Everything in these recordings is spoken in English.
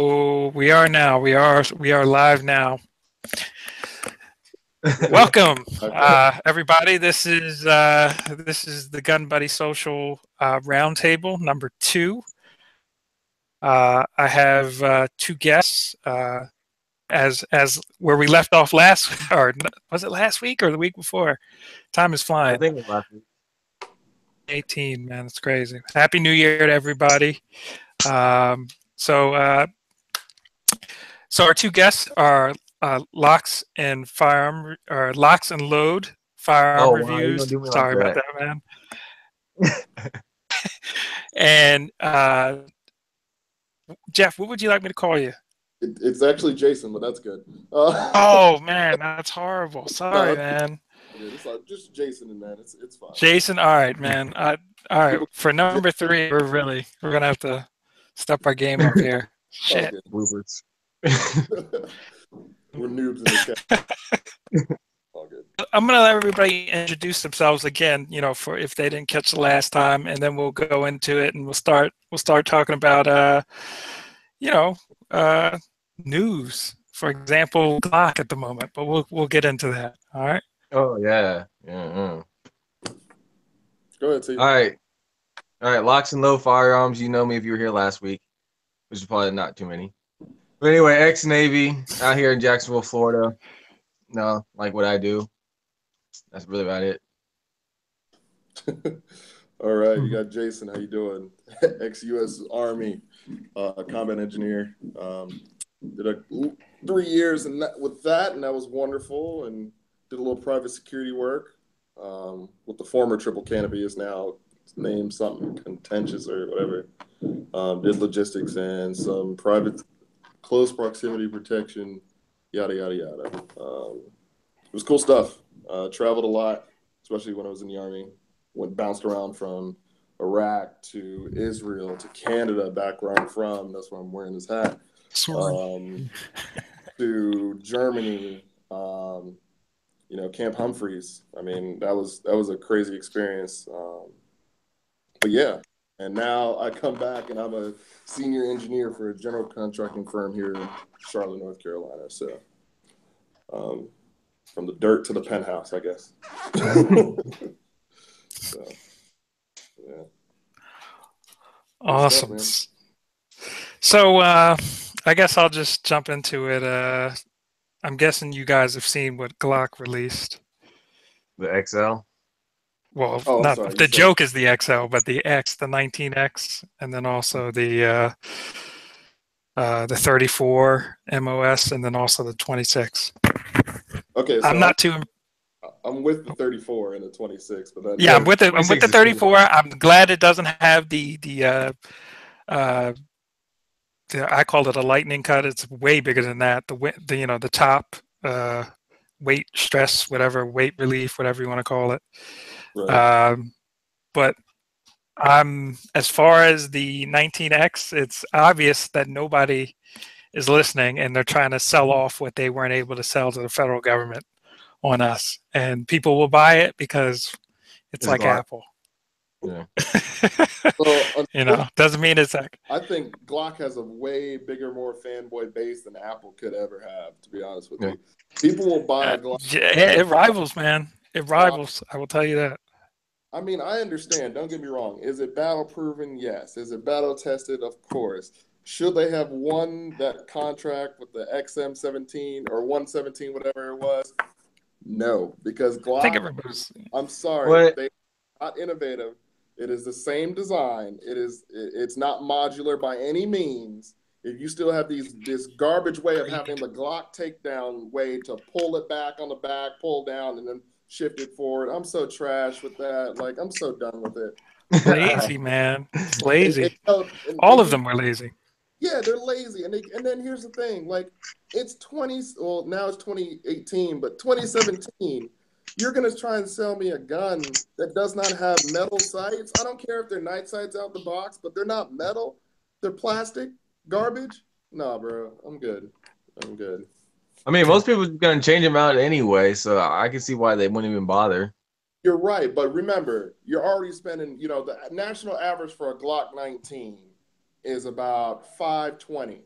Oh, we are now. We are live now. Welcome, everybody. This is the GunBuddiesSocial Roundtable number 2. I have 2 guests. As where we left off last, or was it last week or the week before? Time is flying. I think it was last week. 18, man, it's crazy. Happy New Year to everybody. So our 2 guests are Locs and Firearm, or Locs and Load Firearm Reviews. Sorry about that, man. And Jeff, what would you like me to call you? It's actually Jason, but that's good. Oh man, that's horrible. Sorry, man. It's like just Jason, and man, it's fine. Jason, all right, man. All right, for number 3, we're gonna have to step our game up here. Shit. Bloopers. We're noobs in the chat. All good. I'm gonna let everybody introduce themselves again, for if they didn't catch the last time, and then we'll go into it and we'll start talking about news. For example, Glock at the moment, but we'll get into that. All right. Oh yeah. Go ahead, Steve. All right. Locs and Load Firearms. You know me if you were here last week, which is probably not too many. But anyway, ex-Navy out here in Jacksonville, Florida. No, like what I do. That's really about it. All right, you got Jason. How you doing? Ex-U.S. Army, combat engineer. Did 3 years with that, and that was wonderful. And did a little private security work with the former Triple Canopy, is now named something contentious or whatever. Did logistics and some private close proximity protection, yada yada yada. It was cool stuff. Traveled a lot, especially when I was in the Army. Bounced around from Iraq to Israel to Canada, back where I'm from. That's why I'm wearing this hat. To Germany, Camp Humphreys. I mean, that was a crazy experience. But yeah, and now I come back and I'm a senior engineer for a general contracting firm here in Charlotte, North Carolina. So, from the dirt to the penthouse, I guess. So, yeah. Awesome. So, I guess I'll just jump into it. I'm guessing you guys have seen what Glock released. The XL? Well, the joke is the XL, but the X, the 19X, and then also the 34 MOS, and then also the 26. Okay, so I'm with the 34 and the 26, but then I'm with the 34. I'm glad it doesn't have the I call it a lightning cut. It's way bigger than that. The top weight stress, whatever, weight relief, whatever you want to call it. Right. But as far as the 19X, it's obvious that nobody is listening, and they're trying to sell off what they weren't able to sell to the federal government on us, and people will buy it because it's like Glock. Apple. Yeah. Doesn't mean it's like. I think Glock has a way bigger, more fanboy base than Apple could ever have, to be honest with you. People will buy a Glock. Yeah, it rivals, man. It rivals. I will tell you that. I mean, I understand. Don't get me wrong. Is it battle proven? Yes. Is it battle tested? Of course. Should they have won that contract with the XM17 or 117, whatever it was? No, because Glock. I'm sorry, they're not innovative. It is the same design. It's not modular by any means. If you still have this garbage way of having the Glock takedown way to pull it back on the back, pull down, and then shift it forward. I'm so trash with that. Like, I'm so done with it. Lazy, man. It's lazy. All of them are lazy. Yeah, they're lazy. And then here's the thing. Like, it's now it's 2018, but 2017, you're going to try and sell me a gun that does not have metal sights. I don't care if they're night sights out the box, but they're not metal. They're plastic, garbage. Nah, bro, I'm good. I mean, most people are going to change them out anyway, so I can see why they wouldn't even bother. You're right, but remember, you're already spending, the national average for a Glock 19 is about $520.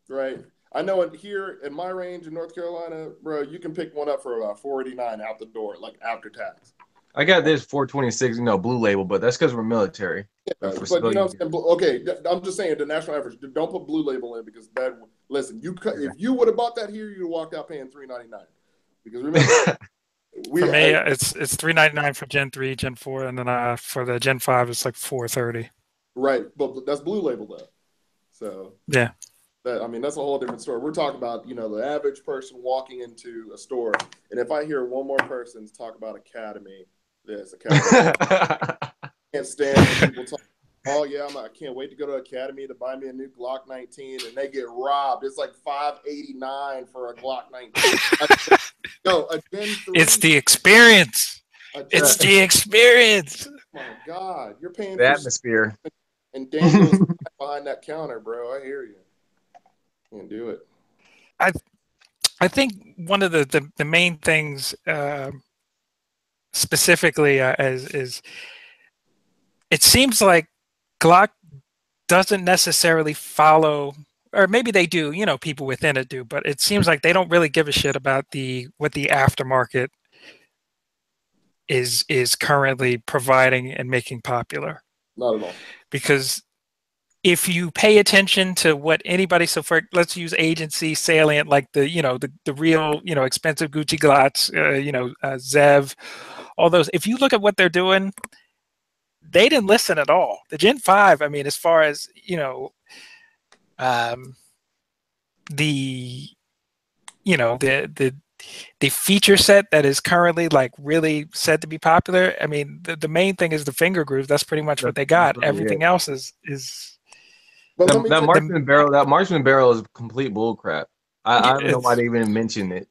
right? I know here in my range in North Carolina, bro, you can pick one up for about $489 out the door, like after tax. I got this 426, blue label, but that's because we're military. Yeah, but you know what I'm saying? Okay, I'm just saying the national average. Don't put blue label in because that. Listen, if you would have bought that here, you'd walk out paying $399. Because remember, for me, it's $399 for Gen 3, Gen 4, and then for the Gen 5, it's like $430. Right, but that's blue label though. So yeah. That's a whole different story. We're talking about, the average person walking into a store. And if I hear one more person talk about Academy, I can't stand when people talk, oh, yeah, I can't wait to go to Academy to buy me a new Glock 19, and they get robbed. It's like $589 for a Glock 19. No, a Gen 3. It's the experience. It's the experience. Oh, my God. You're paying the atmosphere. And Daniel's behind that counter, bro. I hear you. Can't do it. I think one of the main things specifically is it seems like Glock doesn't necessarily follow, or maybe they do, people within it do, but it seems like they don't really give a shit about what the aftermarket is currently providing and making popular. Not at all. Because if you pay attention to what anybody, so let's use agency salient, like the real, expensive Gucci Glocks, Zev, all those, if you look at what they're doing, they didn't listen at all. The Gen 5, as far as, the feature set that is currently like really said to be popular. The main thing is the finger groove. That's pretty much what they got. Everything else is that marksman barrel is complete bullcrap. I don't know why they even mentioned it.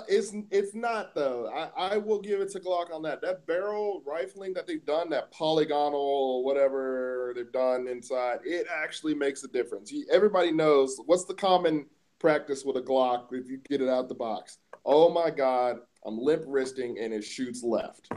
It's not though. I will give it to Glock on that. That barrel rifling that they've done, that polygonal whatever they've done inside, it actually makes a difference. Everybody knows what's the common practice with a Glock if you get it out the box. Oh my God, I'm limp wristing and it shoots left.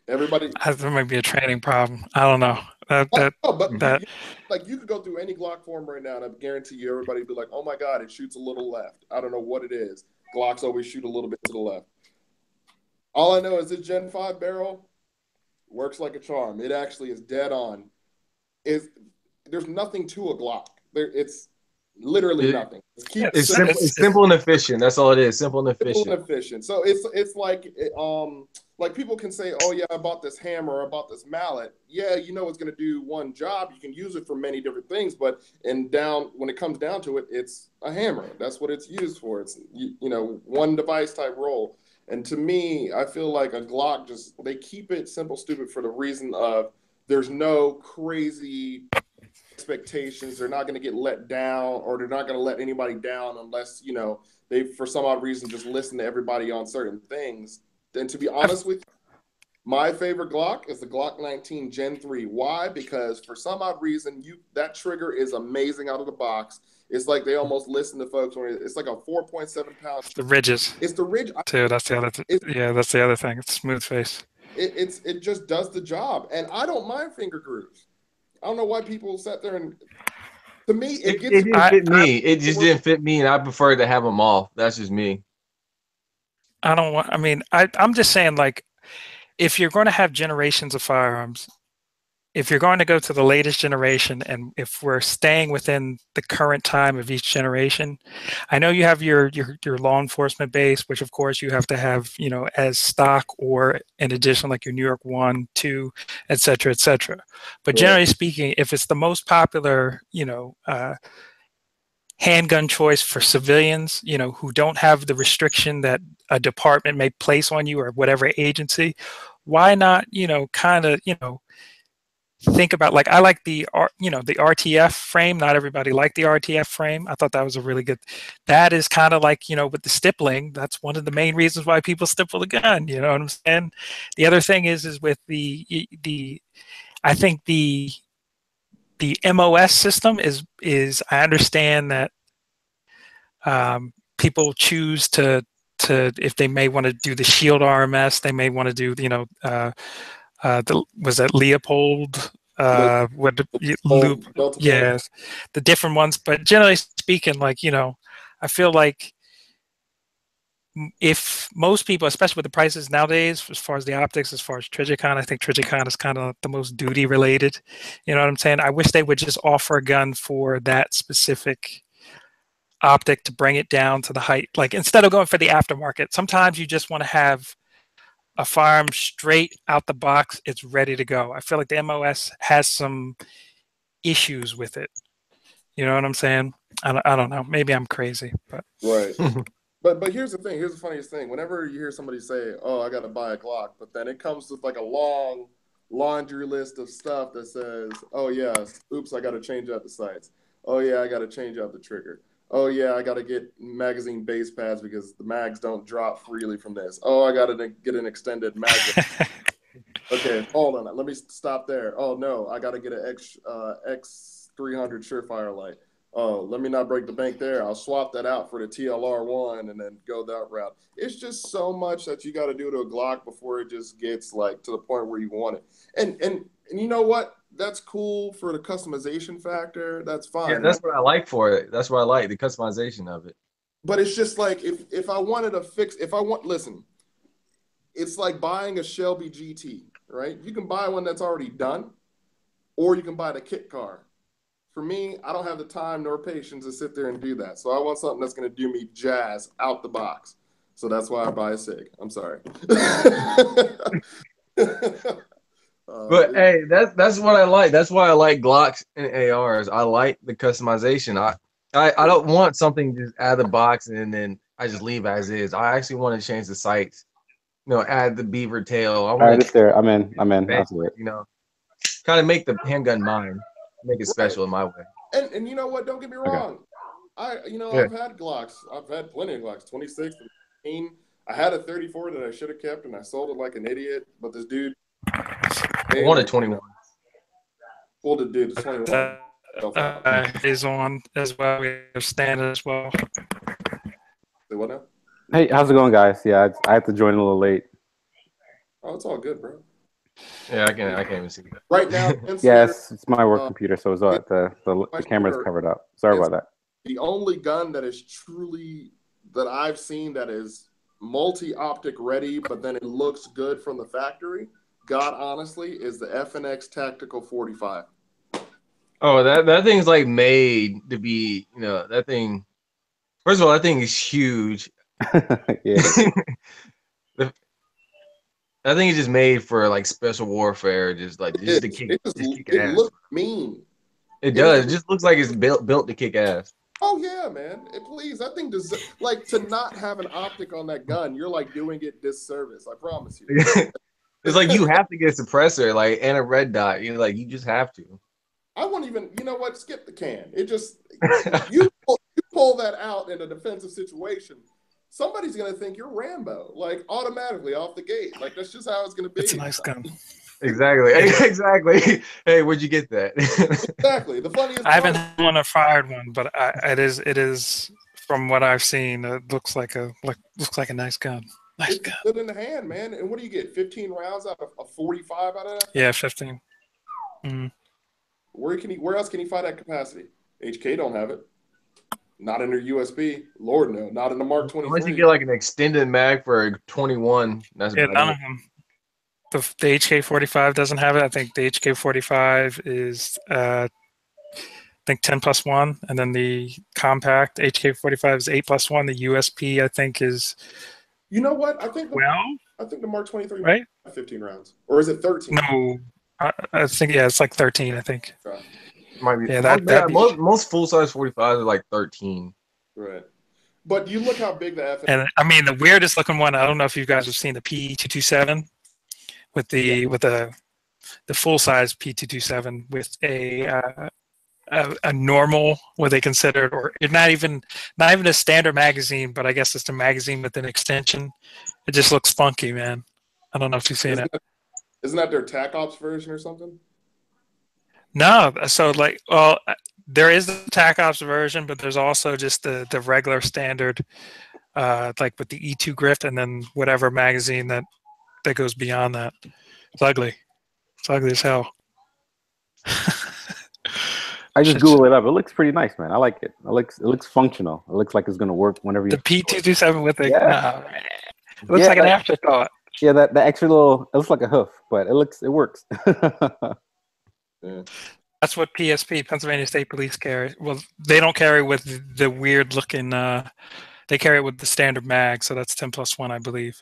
Everybody, that might be a training problem. I don't know. You could go through any Glock form right now, and I guarantee you, everybody would be like, "Oh my God, it shoots a little left." I don't know what it is. Glocks always shoot a little bit to the left. All I know is this Gen 5 barrel works like a charm. It actually is dead on. There's nothing to a Glock. It's literally nothing. It's simple and efficient. That's all it is. Simple and efficient. Simple and efficient. So it's like people can say, "Oh yeah, I bought this hammer, I bought this mallet." Yeah, it's going to do one job. You can use it for many different things, but when it comes down to it, it's a hammer. That's what it's used for. It's one device type role. And to me, I feel like a Glock they keep it simple, stupid for the reason of there's no crazy expectations. They're not going to get let down, or they're not going to let anybody down unless they for some odd reason just listen to everybody on certain things. And to be honest with you, my favorite Glock is the Glock 19 Gen 3. Why? Because for some odd reason, that trigger is amazing out of the box. It's like they almost listen to folks when it's like a 4.7 pound. It's the ridges. It's the ridge too. That's the other. That's the other thing. It's smooth face. It just does the job, and I don't mind finger grooves. I don't know why people sat there and. To me, it didn't fit me. It just didn't fit me, and I prefer to have them off. That's just me. I'm just saying, like, if you're going to have generations of firearms, if you're going to go to the latest generation, and if we're staying within the current time of each generation, I know you have your law enforcement base, which of course you have to have, as stock or in addition, like your New York 1, 2, et cetera, et cetera. But generally speaking, if it's the most popular, handgun choice for civilians, who don't have the restriction that a department may place on you or whatever agency, why not, kind of, think about, like, I like the RTF frame. Not everybody liked the RTF frame. I thought that was a really good, that is kind of like, with the stippling, that's one of the main reasons why people stipple the gun, you know what I'm saying? The other thing is with I think the MOS system is I understand that people choose to if they may want to do the Shield RMS, they may want to do was that Leopold with the loop. Yes, the different ones. But generally speaking, like, you know, I feel like if most people, especially with the prices nowadays, as far as the optics, as far as Trijicon, I think Trijicon is kind of the most duty related. You know what I'm saying? I wish they would just offer a gun for that specific optic to bring it down to the height. Like, instead of going for the aftermarket, sometimes you just want to have a firearm straight out the box. It's ready to go. I feel like the MOS has some issues with it. You know what I'm saying? I don't know. Maybe I'm crazy, but right. But here's the thing. Here's the funniest thing. Whenever you hear somebody say, "Oh, I got to buy a Glock," but then it comes with like a long laundry list of stuff that says, "Oh yeah, oops, I got to change out the sights. Oh yeah, I got to change out the trigger. Oh yeah, I got to get magazine base pads because the mags don't drop freely from this. Oh, I got to get an extended mag." Okay, hold on. Let me stop there. Oh no, I got to get an X300 Surefire light. Oh, let me not break the bank there. I'll swap that out for the TLR1 and then go that route. It's just so much that you got to do to a Glock before it just gets like to the point where you want it. And you know what? That's cool for the customization factor. That's fine. Yeah, that's what I like for it. That's what I like, the customization of it. But it's just like if I wanted to fix, listen, it's like buying a Shelby GT, right? You can buy one that's already done, or you can buy the kit car. For me, I don't have the time nor patience to sit there and do that. So I want something that's going to do me jazz out the box. So that's why I buy a SIG. I'm sorry. But hey, that's what I like. That's why I like Glocks and ARs. I like the customization. I don't want something just out of the box and then I just leave as is. I actually want to change the sights. You know, add the beaver tail. I want it's there. I'm in. I'll do it. You know, kind of make the handgun mine. Make it special in my way. And you know what? Don't get me wrong. I've had Glocks. I've had plenty of Glocks. 26, 15. I had a 34 that I should have kept, and I sold it like an idiot. But this dude, I wanted 21. Well, the dude, the 21 is on as well. We have Stan as well. Say what now? Hey, how's it going, guys? Yeah, I have to join a little late. Oh, it's all good, bro. Yeah, I can't even see that. Right now, yes, it's my work computer, so it's the camera's covered up. Sorry about that. The only gun that is truly that I've seen that is multi-optic ready, but then it looks good from the factory, God honestly, is the FNX Tactical 45. Oh, that thing's like made to be, you know, that thing. First of all, that thing is huge. Yeah. I think it's just made for like special warfare, just to kick ass. It looks mean. It does. It just looks like it's built to kick ass. Oh yeah, man. Please, that thing does like to not have an optic on that gun. You're like doing it disservice. I promise you. It's like you have to get a suppressor, like, and a red dot. You just have to. I won't even. You know what? Skip the can. It just you pull that out in a defensive situation. Somebody's gonna think you're Rambo, like automatically off the gate. Like that's just how it's gonna be. It's a nice gun. Exactly. Hey, where'd you get that? Exactly. The funniest. I haven't won a fired one, but it is from what I've seen. It looks like a nice gun. Nice gun. Good in the hand, man. And what do you get? 15 rounds out of a 45 out of that? Yeah, 15. Mm-hmm. Where else can he find that capacity? HK don't have it. Not in their USB. Lord no. Not in the Mark 23. Unless you get like an extended mag for a 21. That's none of them. The HK45 doesn't have it. I think the HK45 is I think 10+1, and then the compact HK45 is 8+1. The USP I think is. You know what? I think the Mark 23 right? 15 rounds, or is it 13? No, I think it's like 13. I think. Right. Might be. Yeah, most full size 45s are like 13. Right. But you look how big the FNX. And I mean the weirdest looking one. I don't know if you guys have seen the P227 with the full size P227 with a normal, what they considered, or not even a standard magazine, but I guess it's a magazine with an extension. It just looks funky, man. I don't know if you've seen it. Isn't that their TAC Ops version or something? No, so there is the TAC Ops version, but there's also just the regular standard, like with the E2 Grift, and then whatever magazine that goes beyond that. It's ugly. It's ugly as hell. I just Google it up. It looks pretty nice, man. I like it. It looks functional. It looks like it's gonna work whenever you. The P227 with the it looks yeah, like an afterthought. Yeah, that extra little. It looks like a hoof, but it works. Yeah. That's what PSP, Pennsylvania State Police, carry. Well, they don't carry with the weird looking. They carry it with the standard mag, so that's 10+1, I believe.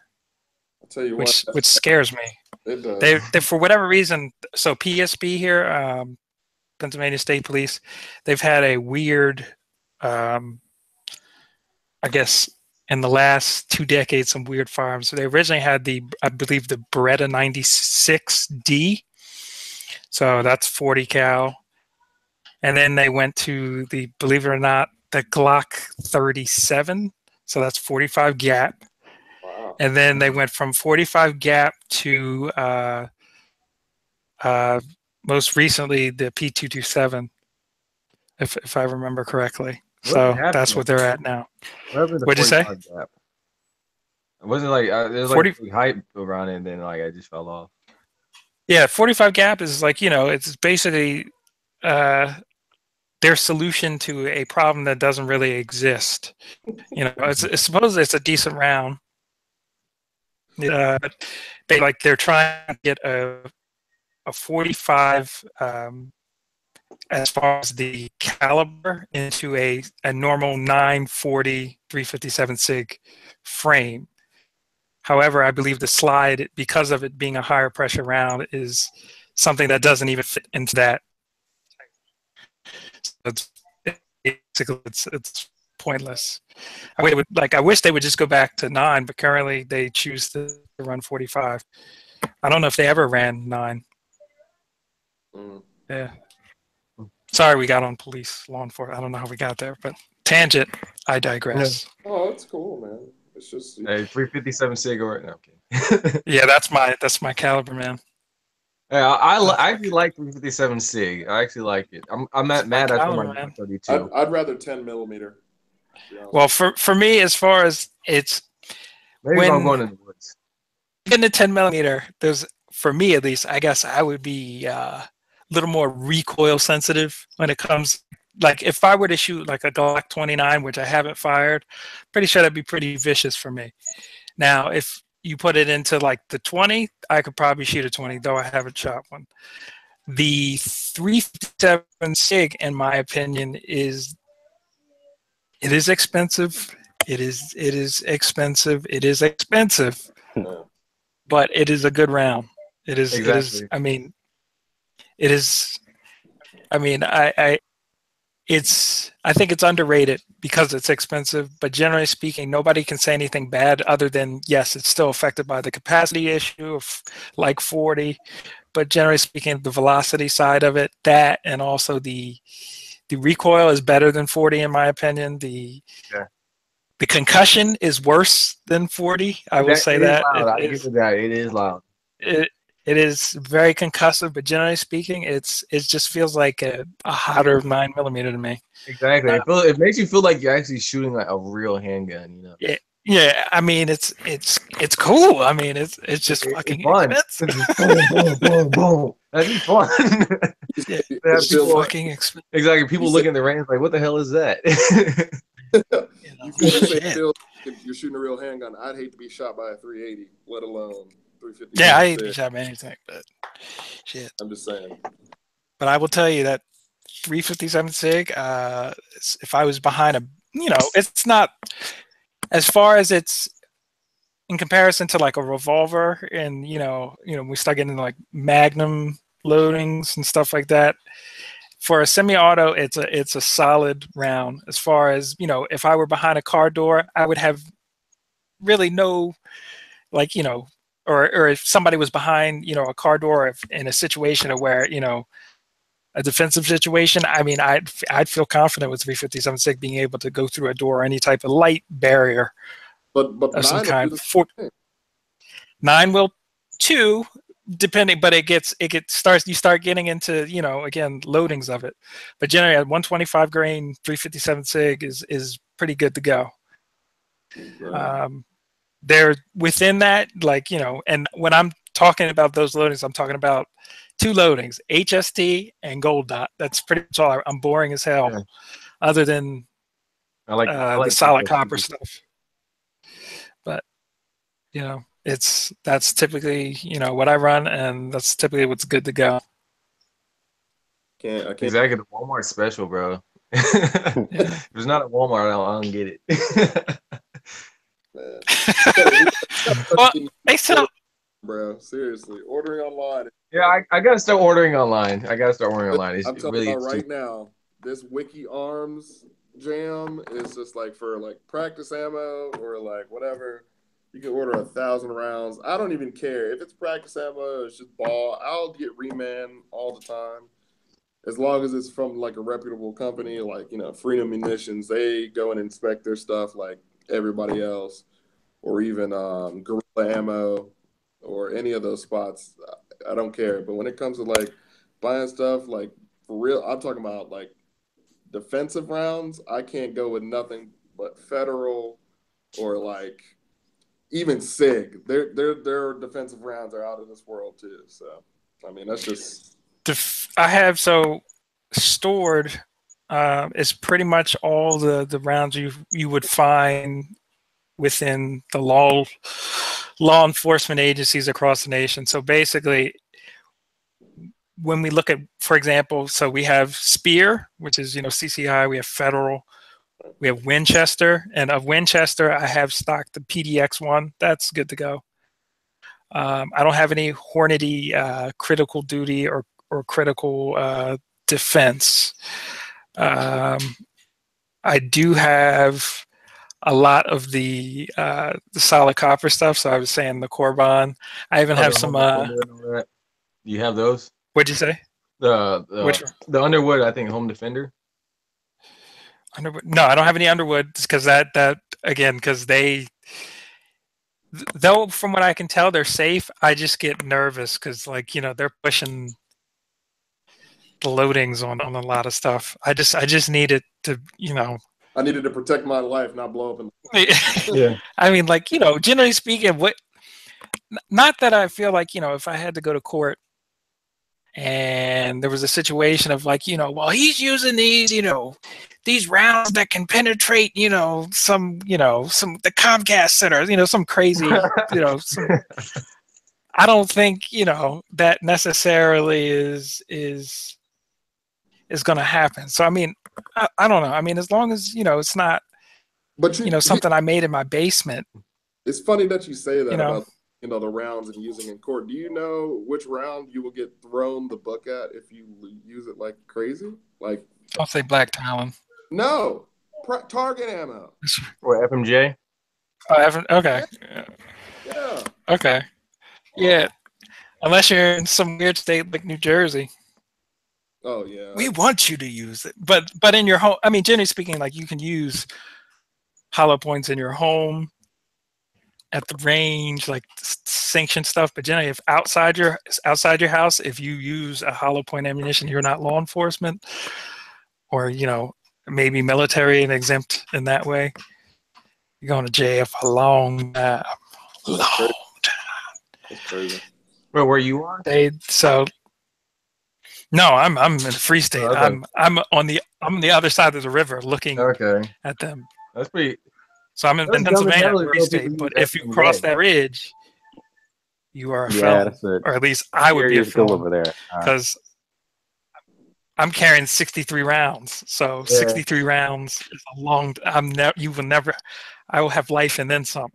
I'll tell you which what, scares me. It does. They for whatever reason. So PSP here, Pennsylvania State Police, they've had a weird, I guess, in the last 2 decades, some weird firearms. So they originally had I believe, the Beretta 96D. So that's 40 cal. And then they went to believe it or not, the Glock 37. So that's 45 gap. Wow. And then they went from 45 gap to most recently the P227, if I remember correctly. So that's what they're at now. What'd you say? Gap? It wasn't like there's like hype around it, and then like I just fell off. Yeah, 45 gap is like, it's basically their solution to a problem that doesn't really exist. I suppose it's a decent round. They're trying to get a 45 as far as the caliber into a normal 940 357 SIG frame. However, I believe the slide, because of it being a higher pressure round, is something that doesn't even fit into that. So it's pointless. I wish they would just go back to 9, but currently they choose to run 45. I don't know if they ever ran 9. Yeah. Sorry, we got on law enforcement. I don't know how we got there, but tangent. I digress. Yeah. Oh, that's cool, man. It's just 357 cigarette. No, okay. Yeah, that's my caliber, man. Yeah, I actually like 357 SIG. I actually like it. I'm not mad at my 32. I'd rather 10 millimeter. Well, for me, as far as it's maybe when I'm going in the woods, getting a 10 millimeter, for me at least, I guess I would be a little more recoil sensitive when it comes. Like if I were to shoot like a Glock 29, which I haven't fired, pretty sure that'd be pretty vicious for me. Now, if you put it into like the 20, I could probably shoot a 20, though I haven't shot one. The 357 SIG, in my opinion, is expensive. It is expensive. It is expensive, but it is a good round. It is. Exactly. It is. I mean, it is. I mean, I think it's underrated because it's expensive, but generally speaking, nobody can say anything bad other than, yes, it's still affected by the capacity issue of like 40, but generally speaking, the velocity side of it, that, and also the recoil is better than 40 in my opinion. The concussion is worse than 40. I will say that. It is loud. It is very concussive, but generally speaking, it just feels like a hotter 9 millimeter to me. Exactly. It makes you feel like you're actually shooting like a real handgun, Yeah. I mean, it's cool. I mean, it's just fucking fun. Boom, boom, boom. That'd be fun. It's fucking expensive. Exactly. People look in the range like, what the hell is that? You're shooting a real handgun. I'd hate to be shot by a 380, let alone 350. Yeah, I hate to be shot by anything, but shit. I'm just saying. But I will tell you that 357 SIG, if I was behind it's not, as far as it's in comparison to like a revolver and, we start getting like Magnum loadings and stuff like that. For a semi-auto, it's a solid round. As far as, if I were behind a car door, I would have really no, like, or if somebody was behind, a car door, in a situation where, a defensive situation, I mean, I'd feel confident with 357 SIG being able to go through a door or any type of light barrier but of some kind. 9 will too, depending, but you start getting into, again, loadings of it. But generally at 125 grain, 357 SIG is pretty good to go. Right. They're within that, like, and when I'm talking about those loadings, I'm talking about, 2 loadings, HST and Gold Dot. That's pretty much all. I'm boring as hell, Yeah. other than I like the solid HST. copper stuff. But that's typically what I run, and that's typically what's good to go. I can't. Exactly, the Walmart special, bro. If it's not at Walmart, I don't get it. Man. Well, they sell. Bro, seriously, ordering online. Yeah, I gotta start ordering online. It's I'm talking really about right now. This Wiki Arms jam is just like for like practice ammo or like whatever. You can order 1,000 rounds. I don't even care if it's practice ammo. It's just ball. I'll get reman all the time, as long as it's from like a reputable company, like Freedom Munitions. They go and inspect their stuff like everybody else, or even Guerrilla Ammo, or any of those spots. I don't care. But when it comes to like buying stuff, like for real, I'm talking about like defensive rounds. I can't go with nothing but Federal or like even SIG. Their defensive rounds are out of this world too. So I mean, that's just. I have stored is pretty much all the rounds you would find within the law enforcement agencies across the nation. So basically, when we look at, for example, so we have Spear, which is CCI. We have Federal. We have Winchester, and of Winchester, I have stocked the PDX-1. That's good to go. I don't have any Hornady critical duty or critical defense. I do have a lot of the solid copper stuff. So I was saying the Corban. I even have some. Do you have those? What'd you say? The Underwood, I think, Home Defender. Underwood? No, I don't have any Underwood because that again, because though from what I can tell they're safe, I just get nervous because they're pushing the loadings on a lot of stuff. I just need it to I needed to protect my life, not blow up. Yeah. I mean, generally speaking, not that I feel like if I had to go to court and there was a situation of well, he's using these rounds that can penetrate some the Comcast center, some crazy some. I don't think that necessarily is going to happen. So I mean, I don't know. I mean, as long as it's not, but something I made in my basement. It's funny that you say that about the rounds and using in court. Do you know which round you will get thrown the book at if you use it like crazy? Like, I'll say Black Talon. No, target ammo or FMJ. Oh, okay. Yeah. Okay. Yeah. Unless you're in some weird state like New Jersey. Oh yeah. We want you to use it, but in your home. I mean, generally speaking, you can use hollow points in your home, at the range, like sanctioned stuff. But generally, if outside your house, if you use a hollow point ammunition, you're not law enforcement, or maybe military and exempt in that way. You're going to jail for a long time. Long time. That's crazy. Well, where you are? No, I'm in a free state. Oh, okay. I'm on the other side of the river looking at them. That's pretty. So I'm in Pennsylvania, free state. But if you cross that ridge, you are a felon, or at least I would be a felon over there because I'm carrying 63 rounds. So 63 rounds is a long. I will have life and then some.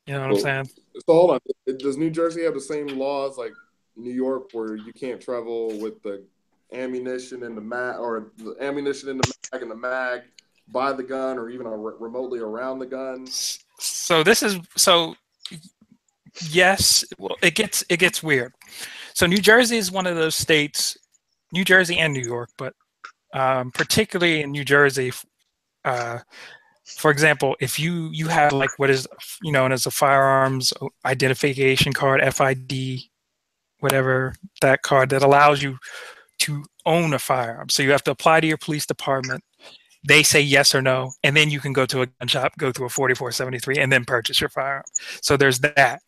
You know what I'm saying? So hold on. Does New Jersey have the same laws like New York, where you can't travel with the ammunition in the mag, or the ammunition in the mag and the mag by the gun, or even remotely around the gun? Yes. Well, it gets weird. So New Jersey is one of those states, New Jersey and New York, but particularly in New Jersey. For example, if you have what is known as a firearms identification card, FID, whatever, that card that allows you to own a firearm. So you have to apply to your police department. They say yes or no, and then you can go to a gun shop, go through a 4473, and then purchase your firearm. So there's that.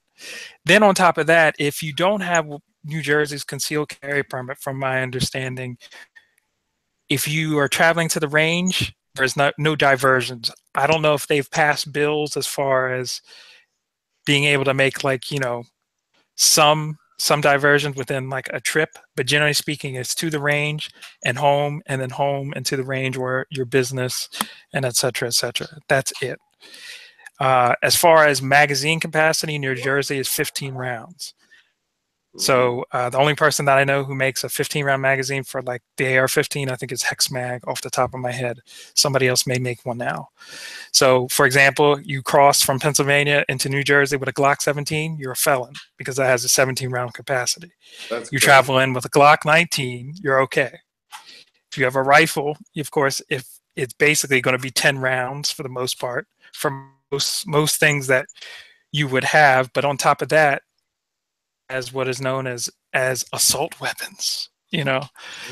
Then on top of that, if you don't have New Jersey's concealed carry permit, from my understanding, if you are traveling to the range, there's no diversions. I don't know if they've passed bills as far as being able to make, like, you know, some diversions within like a trip, but generally speaking, it's to the range and home, and then home and to the range where your business, and et cetera, et cetera. That's it. As far as magazine capacity, New Jersey is 15 rounds. So the only person that I know who makes a 15-round magazine for like the AR-15, I think, is HexMag off the top of my head. Somebody else may make one now. So, for example, you cross from Pennsylvania into New Jersey with a Glock 17, you're a felon because that has a 17-round capacity. That's You crazy. travel in with a Glock 19, you're okay. If you have a rifle, of course, if it's basically going to be 10 rounds for the most part, for most things that you would have. But on top of that, as what is known as assault weapons, you know.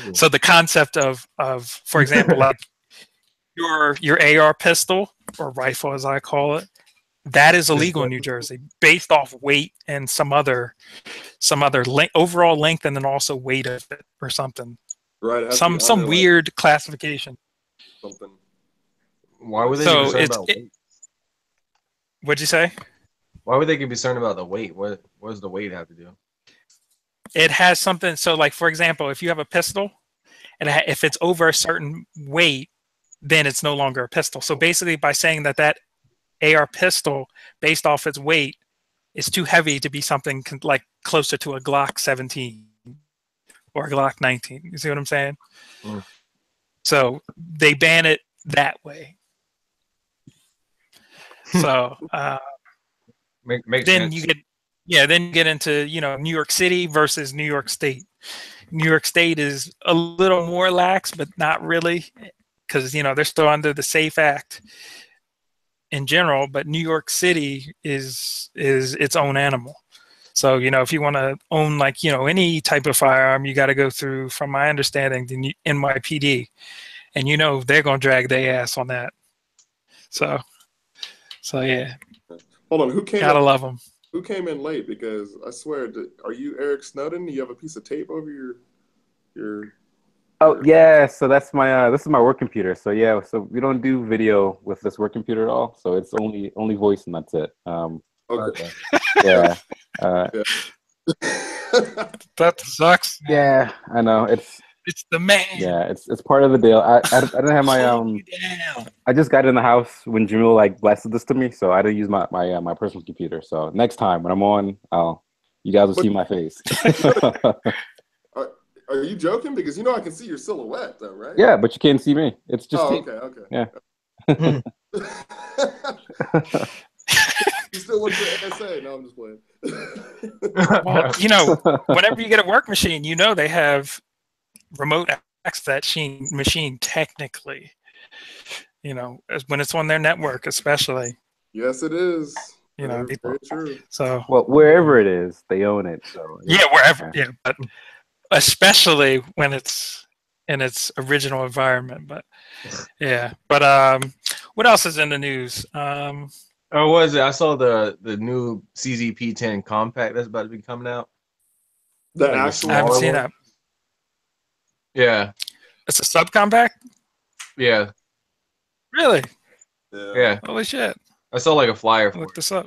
Ooh. So the concept of for example, like your AR pistol or rifle, as I call it, that is illegal in New Jersey based off weight and some other overall length, and then also weight of it or something. Right. It has to Some be under, like, weird classification. something. Why would they So be concerned it's- about weight? What'd you say? Why would they be concerned about the weight? What does the weight have to do? It has something. So, like, for example, if you have a pistol, and if it's over a certain weight, then it's no longer a pistol. So basically, by saying that AR pistol, based off its weight, is too heavy to be something like closer to a Glock 17 or a Glock 19. You see what I'm saying? Mm. So they ban it that way. So Makes then sense. then you get into, you know, New York City versus New York State. New York State is a little more lax, but not really, because, you know, they're still under the SAFE Act in general. But New York City is its own animal. So, you know, if you want to own, like, you know, any type of firearm, you got to go through, from my understanding, the NYPD, and, you know, they're gonna drag their ass on that. So yeah, Hold on. Who came gotta love them. Who came in late? Because I swear, are you Eric Snowden? You have a piece of tape over your. Oh yeah, so that's my this is my work computer. So yeah, so we don't do video with this work computer at all. So it's only voice, and that's it. Okay. Yeah. That sucks. Yeah, I know it's the man. Yeah, it's part of the deal. I didn't have my I just got in the house when Jamil like blasted this to me, so I didn't use my personal computer. So next time when I'm on, you guys will see my face. Are you joking? Because, you know, I can see your silhouette though, right? Yeah, but you can't see me. It's just okay. Yeah. You still look for NSA? No, I'm just playing. Well, you know, whenever you get a work machine, you know they have remote access to that machine technically. You know, when it's on their network, especially. Yes, it is. You know, Very true. So well, wherever it is, they own it. So yeah, wherever. Yeah, but especially when it's in its original environment. But yeah, but what else is in the news? Oh, what is it? I saw the new CZP-10 compact that's about to be coming out. The Like actual. I haven't seen that. Yeah. It's a subcompact? Yeah. Really? Yeah. Holy shit. I saw like a flyer for Look it. this up.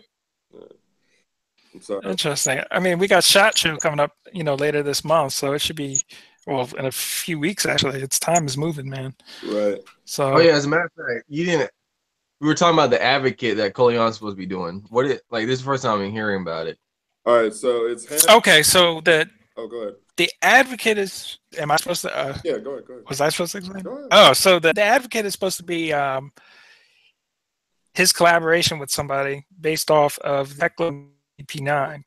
I'm sorry. Interesting. I mean, we got SHOT Show coming up, you know, later this month, so it should be, well, in a few weeks actually. Its time is moving, man. Right. Oh yeah, as a matter of fact, we were talking about the advocate that Coleon's supposed to be doing. This is the first time I'm hearing about it. All right, so it's okay. So Oh, go ahead. the advocate is. Am I supposed to? Yeah, go ahead. Was I supposed to explain? Go ahead. Oh, so the advocate is supposed to be his collaboration with somebody based off of VP9.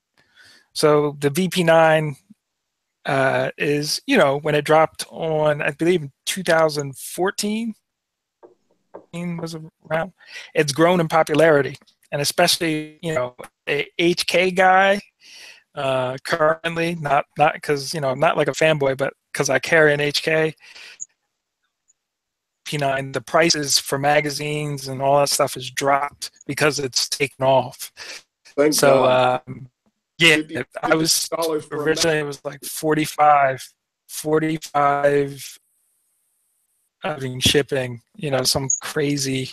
So the VP9 is, you know, when it dropped on, I believe, in 2014. Was around. It's grown in popularity, and especially, you know, a HK guy currently, not because, you know, I'm not like a fanboy, but because I carry an HK P9, the prices for magazines and all that stuff has dropped because it's taken off. Thank God. Yeah, $50 I was for a originally, it was like 45 shipping, some crazy,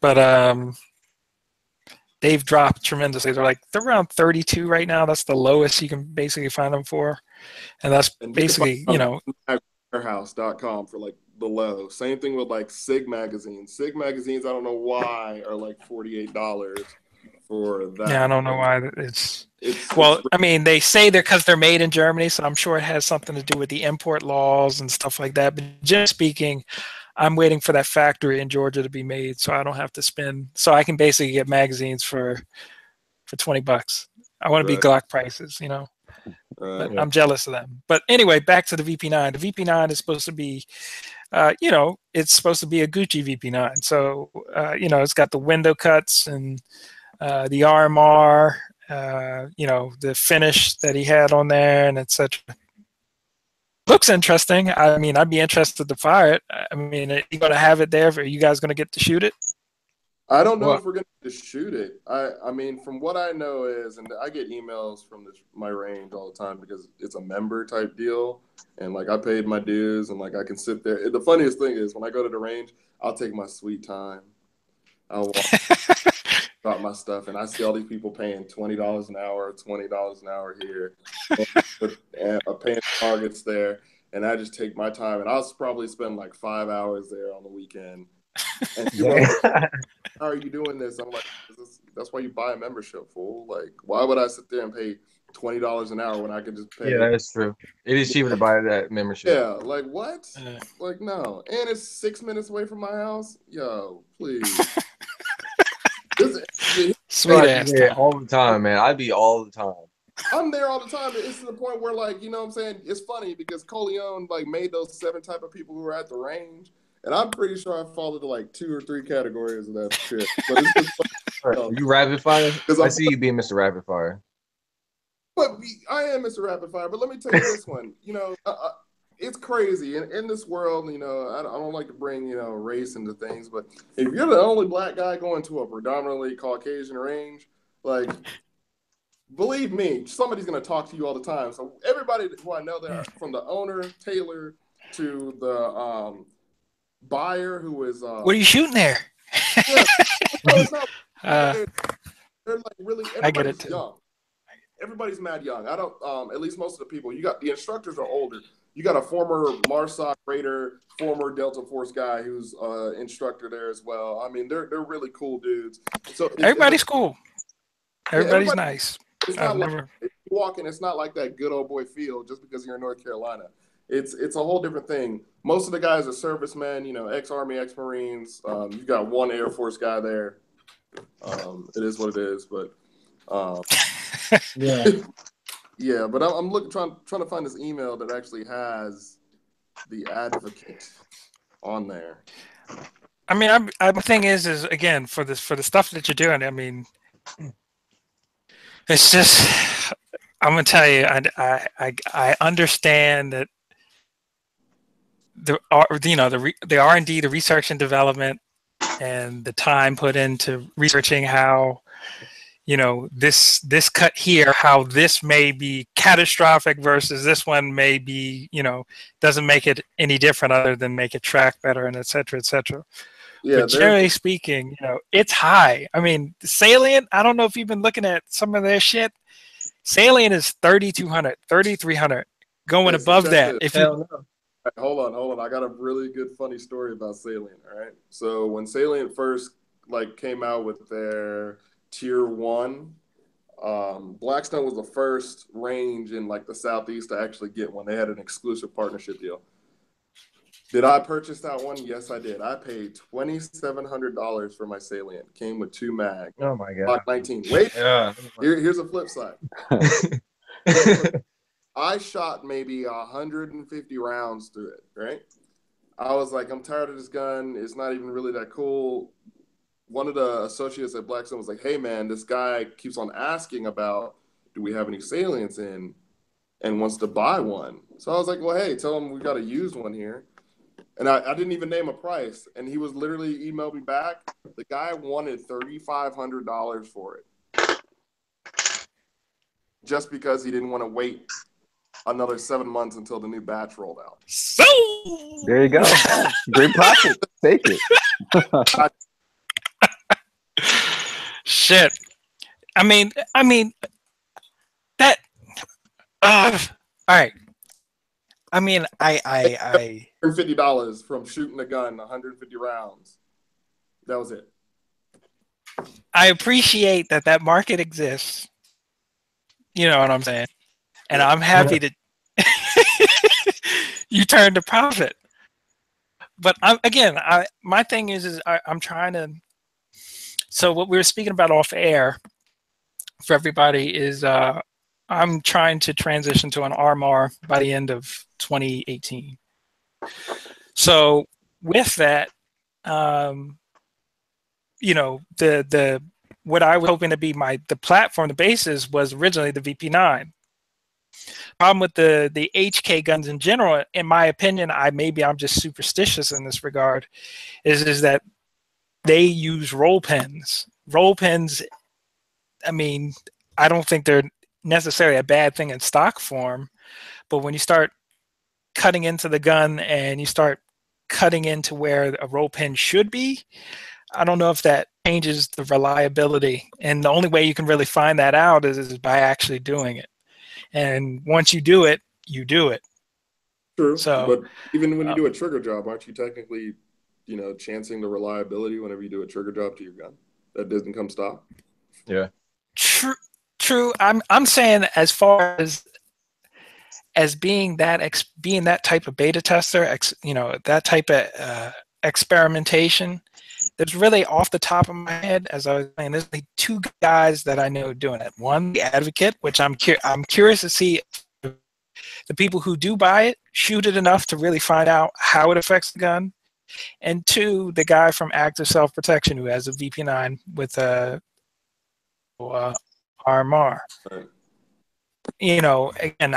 but they've dropped tremendously. They're around 32 right now. That's the lowest you can basically find them for. And that's and basically, warehouse.com for like the low. Same thing with like Sig magazines. Sig magazines, I don't know why, are like $48 for that. Yeah, I don't know why well, I mean, they say because they're made in Germany, so I'm sure it has something to do with the import laws and stuff like that. But generally speaking, I'm waiting for that factory in Georgia to be made, so I don't have to so I can basically get magazines for $20. I want to be Glock prices, But I'm jealous of them. But anyway, back to the VP9. The VP9 is supposed to be, it's supposed to be a Gucci VP9. So, it's got the window cuts and the RMR, the finish that he had on there, and etc. Looks interesting. I mean, I'd be interested to fire it. I mean, are you going to have it there? Are you guys going to get to shoot it? I don't know if we're going to shoot it. I mean, from what I know is, and I get emails from my range all the time because it's a member type deal. And like I paid my dues and like I can sit there. The funniest thing is when I go to the range, I'll take my sweet time. I'll walk about my stuff. And I see all these people paying $20 an hour, $20 an hour here, paying targets there. And I just take my time. And I'll probably spend like 5 hours there on the weekend. And how are you doing this? I'm like, that's why you buy a membership, fool. Like, why would I sit there and pay $20 an hour when I could just pay? Yeah, that's true. It is cheaper to buy that membership. Yeah, like what? Like no, and it's 6 minutes away from my house. Yo, please. Sweet ass time. All the time, man. I'd be all the time. I'm there all the time. It's to the point where, like, you know what I'm saying? It's funny because Coleon like made those 7 type of people who are at the range. And I'm pretty sure I fall into like 2 or 3 categories of that shit. But it's just you rapid fire? I see you being Mr. Rapid Fire. But I am Mr. Rapid Fire. But let me tell you this one. It's crazy. In this world, I don't like to bring, race into things. But if you're the only black guy going to a predominantly Caucasian range, like, believe me, somebody's going to talk to you all the time. So everybody who I know there, from the owner, Taylor, to the buyer who is what are you shooting there? Yeah, they're like really, everybody's young. Everybody's mad young. I don't at least most of the people, you got the instructors are older. You got a former MARSOC Raider, former Delta Force guy who's instructor there as well. I mean, they're really cool dudes. So everybody's cool. Everybody's nice. It's not like if you walk in, it's not like that good old boy feel just because you're in North Carolina. It's a whole different thing. Most of the guys are servicemen, ex-Army, ex-Marines. You got one Air Force guy there. It is what it is, but yeah. Yeah, but I'm trying to find this email that actually has the advocate on there. I mean, the thing is again for the stuff that you're doing. I mean, it's just I'm gonna tell you, I understand that the R&D, the research and development, and the time put into researching how, this cut here, how this may be catastrophic versus this one may be, doesn't make it any different other than make it track better and et cetera, et cetera. Yeah, but generally speaking, it's high. I mean, Salient, I don't know if you've been looking at some of their shit. Salient is 3,200, 3,300, going above that. If you Hold on. I got a really good funny story about Salient. All right. So when Salient first came out with their Tier 1, Blackstone was the first range in the Southeast to actually get one. They had an exclusive partnership deal. Did I purchase that one? Yes, I did. I paid $2,700 for my Salient. Came with 2 mags. Oh my god. Glock 19. Wait. Yeah. Here's a flip side. I shot maybe 150 rounds through it, right? I was like, I'm tired of this gun. It's not even really that cool. One of the associates at Blackstone was like, hey, man, this guy keeps on asking about, do we have any Salients in, and wants to buy one. So I was like, well, hey, tell him we got a used one here. And I didn't even name a price. And he was literally emailed me back. The guy wanted $3,500 for it. just because he didn't want to wait another 7 months until the new batch rolled out. So There you go. Great profit. Take it. shit. I mean that. All right. I mean, I $150 from shooting a gun, 150 rounds. That was it. I appreciate that market exists. You know what I'm saying? And I'm happy that you turned a profit. But my thing is I'm trying to. So what we were speaking about off air for everybody is I'm trying to transition to an RMR by the end of 2018. So with that, you know, the what I was hoping to be the platform, the basis was originally the VP9. Problem with the HK guns in general, in my opinion, I'm just superstitious in this regard, is that they use roll pins. Roll pins, I mean, I don't think they're necessarily a bad thing in stock form, but when you start cutting into the gun and you start cutting into where a roll pin should be, I don't know if that changes the reliability. And the only way you can really find that out is by actually doing it. And once you do it, you do it. True. So, but even when you do a trigger job, aren't you technically, chancing the reliability whenever you do a trigger job to your gun? That doesn't come stock. Yeah. True. I'm saying as far as being that type of beta tester, that type of experimentation. There's really, off the top of my head, as I was saying, there's like two guys that I know doing it. One, the Advocate, which I'm curious to see if the people who do buy it shoot it enough to really find out how it affects the gun. And two, the guy from Active Self Protection who has a VP9 with a RMR. Right. Again,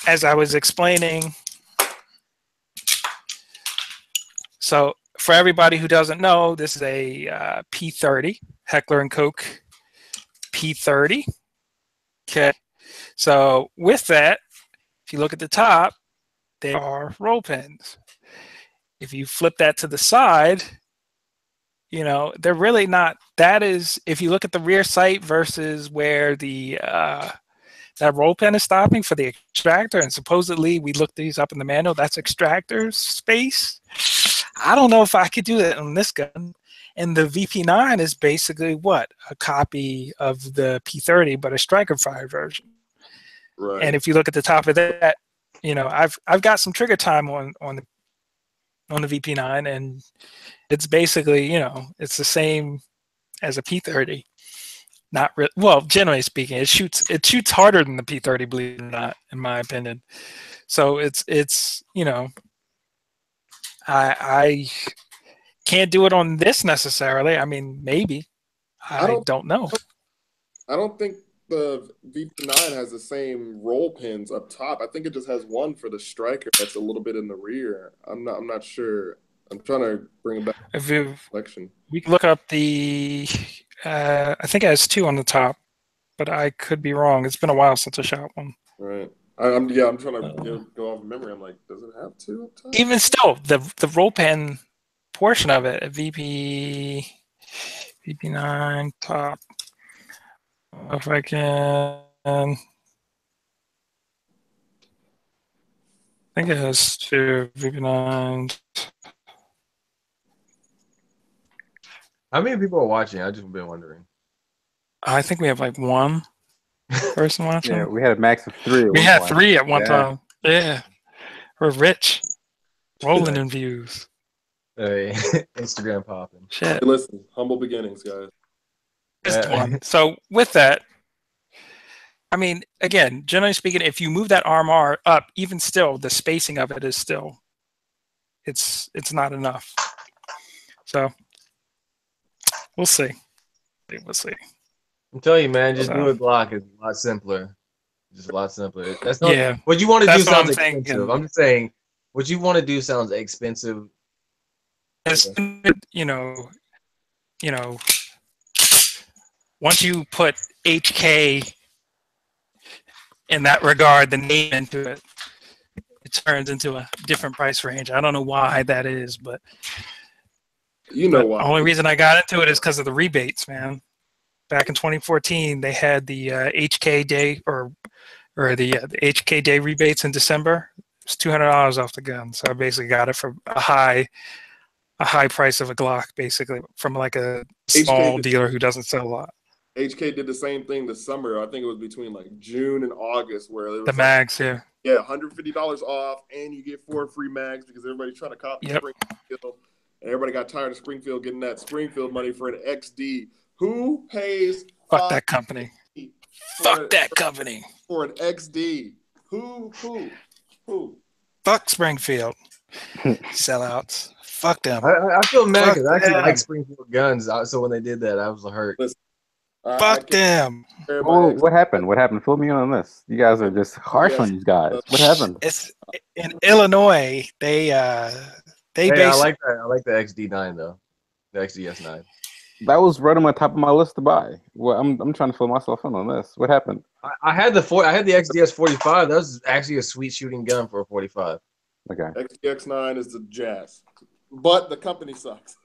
as I was explaining, so for everybody who doesn't know, this is a P30, Heckler & Koch P30. Okay, so with that, if you look at the top, there are roll pins. If you flip that to the side, they're really not. That is, if you look at the rear sight versus where the that roll pin is stopping for the extractor, and supposedly we looked these up in the manual, that's extractor space. I don't know if I could do that on this gun. And the VP9 is basically what? A copy of the P30, but a striker fire version. Right. And if you look at the top of that, I've got some trigger time on the VP9, and it's basically, it's the same as a P30. Not really. Well, generally speaking, it shoots harder than the P30, believe it or not, in my opinion. So it's I can't do it on this necessarily. I mean, maybe. I don't know. I don't think the VP9 has the same roll pins up top. I think it just has one for the striker that's a little bit in the rear. I'm not sure. I'm trying to bring it back to the selection. We can look up the I think it has two on the top, but I could be wrong. It's been a while since I shot one. Right. I'm trying to go off memory. I'm like, does it have two up top? Even still, the roll pin portion of it, VP9 top. If I can, I think it has two VP9s. How many people are watching? I've just been wondering. I think we have like one person watching. Yeah, we had a max of 3. We had 3 at one time. Yeah, we're rich, rolling in views. Hey, Instagram popping. Shit. Hey, listen, humble beginnings, guys. Just one. So with that, I mean, again, generally speaking, if you move that RMR up, even still, the spacing of it is still, it's not enough. So we'll see. We'll see. I'm telling you, man, just do a Glock. It's a lot simpler. Just a lot simpler. That's not what you want to do. Sounds expensive. I'm just saying, what you want to do sounds expensive. It's, once you put HK in that regard, the name into it, it turns into a different price range. I don't know why that is, but you know why. The only reason I got into it is because of the rebates, man. Back in 2014, they had the HK Day or the HK Day rebates in December. It's $200 off the gun, so I basically got it for a high price of a Glock, basically from like a small dealer who doesn't sell a lot. HK did the same thing this summer. I think it was between like June and August, where it was the mags, yeah, $150 off, and you get 4 free mags because everybody's trying to copy Springfield, and everybody got tired of Springfield getting that Springfield money for an XD. Who pays? Fuck that company. Fuck that company for an XD. Who? Fuck Springfield. Sellouts. Fuck them. I feel mad because I actually like Springfield guns. So when they did that, I was hurt. Listen, fuck them. Oh, what happened? What happened? Fill me in on this. You guys are just harsh on these guys. What happened? It's in Illinois. They I like that. I like the XD9 though. The XDS9. That was right on my top of my list to buy. Well, I'm trying to fill myself in on this. What happened? I had the XDS 45. That was actually a sweet shooting gun for a 45. Okay. XDX9 is the jazz, but the company sucks.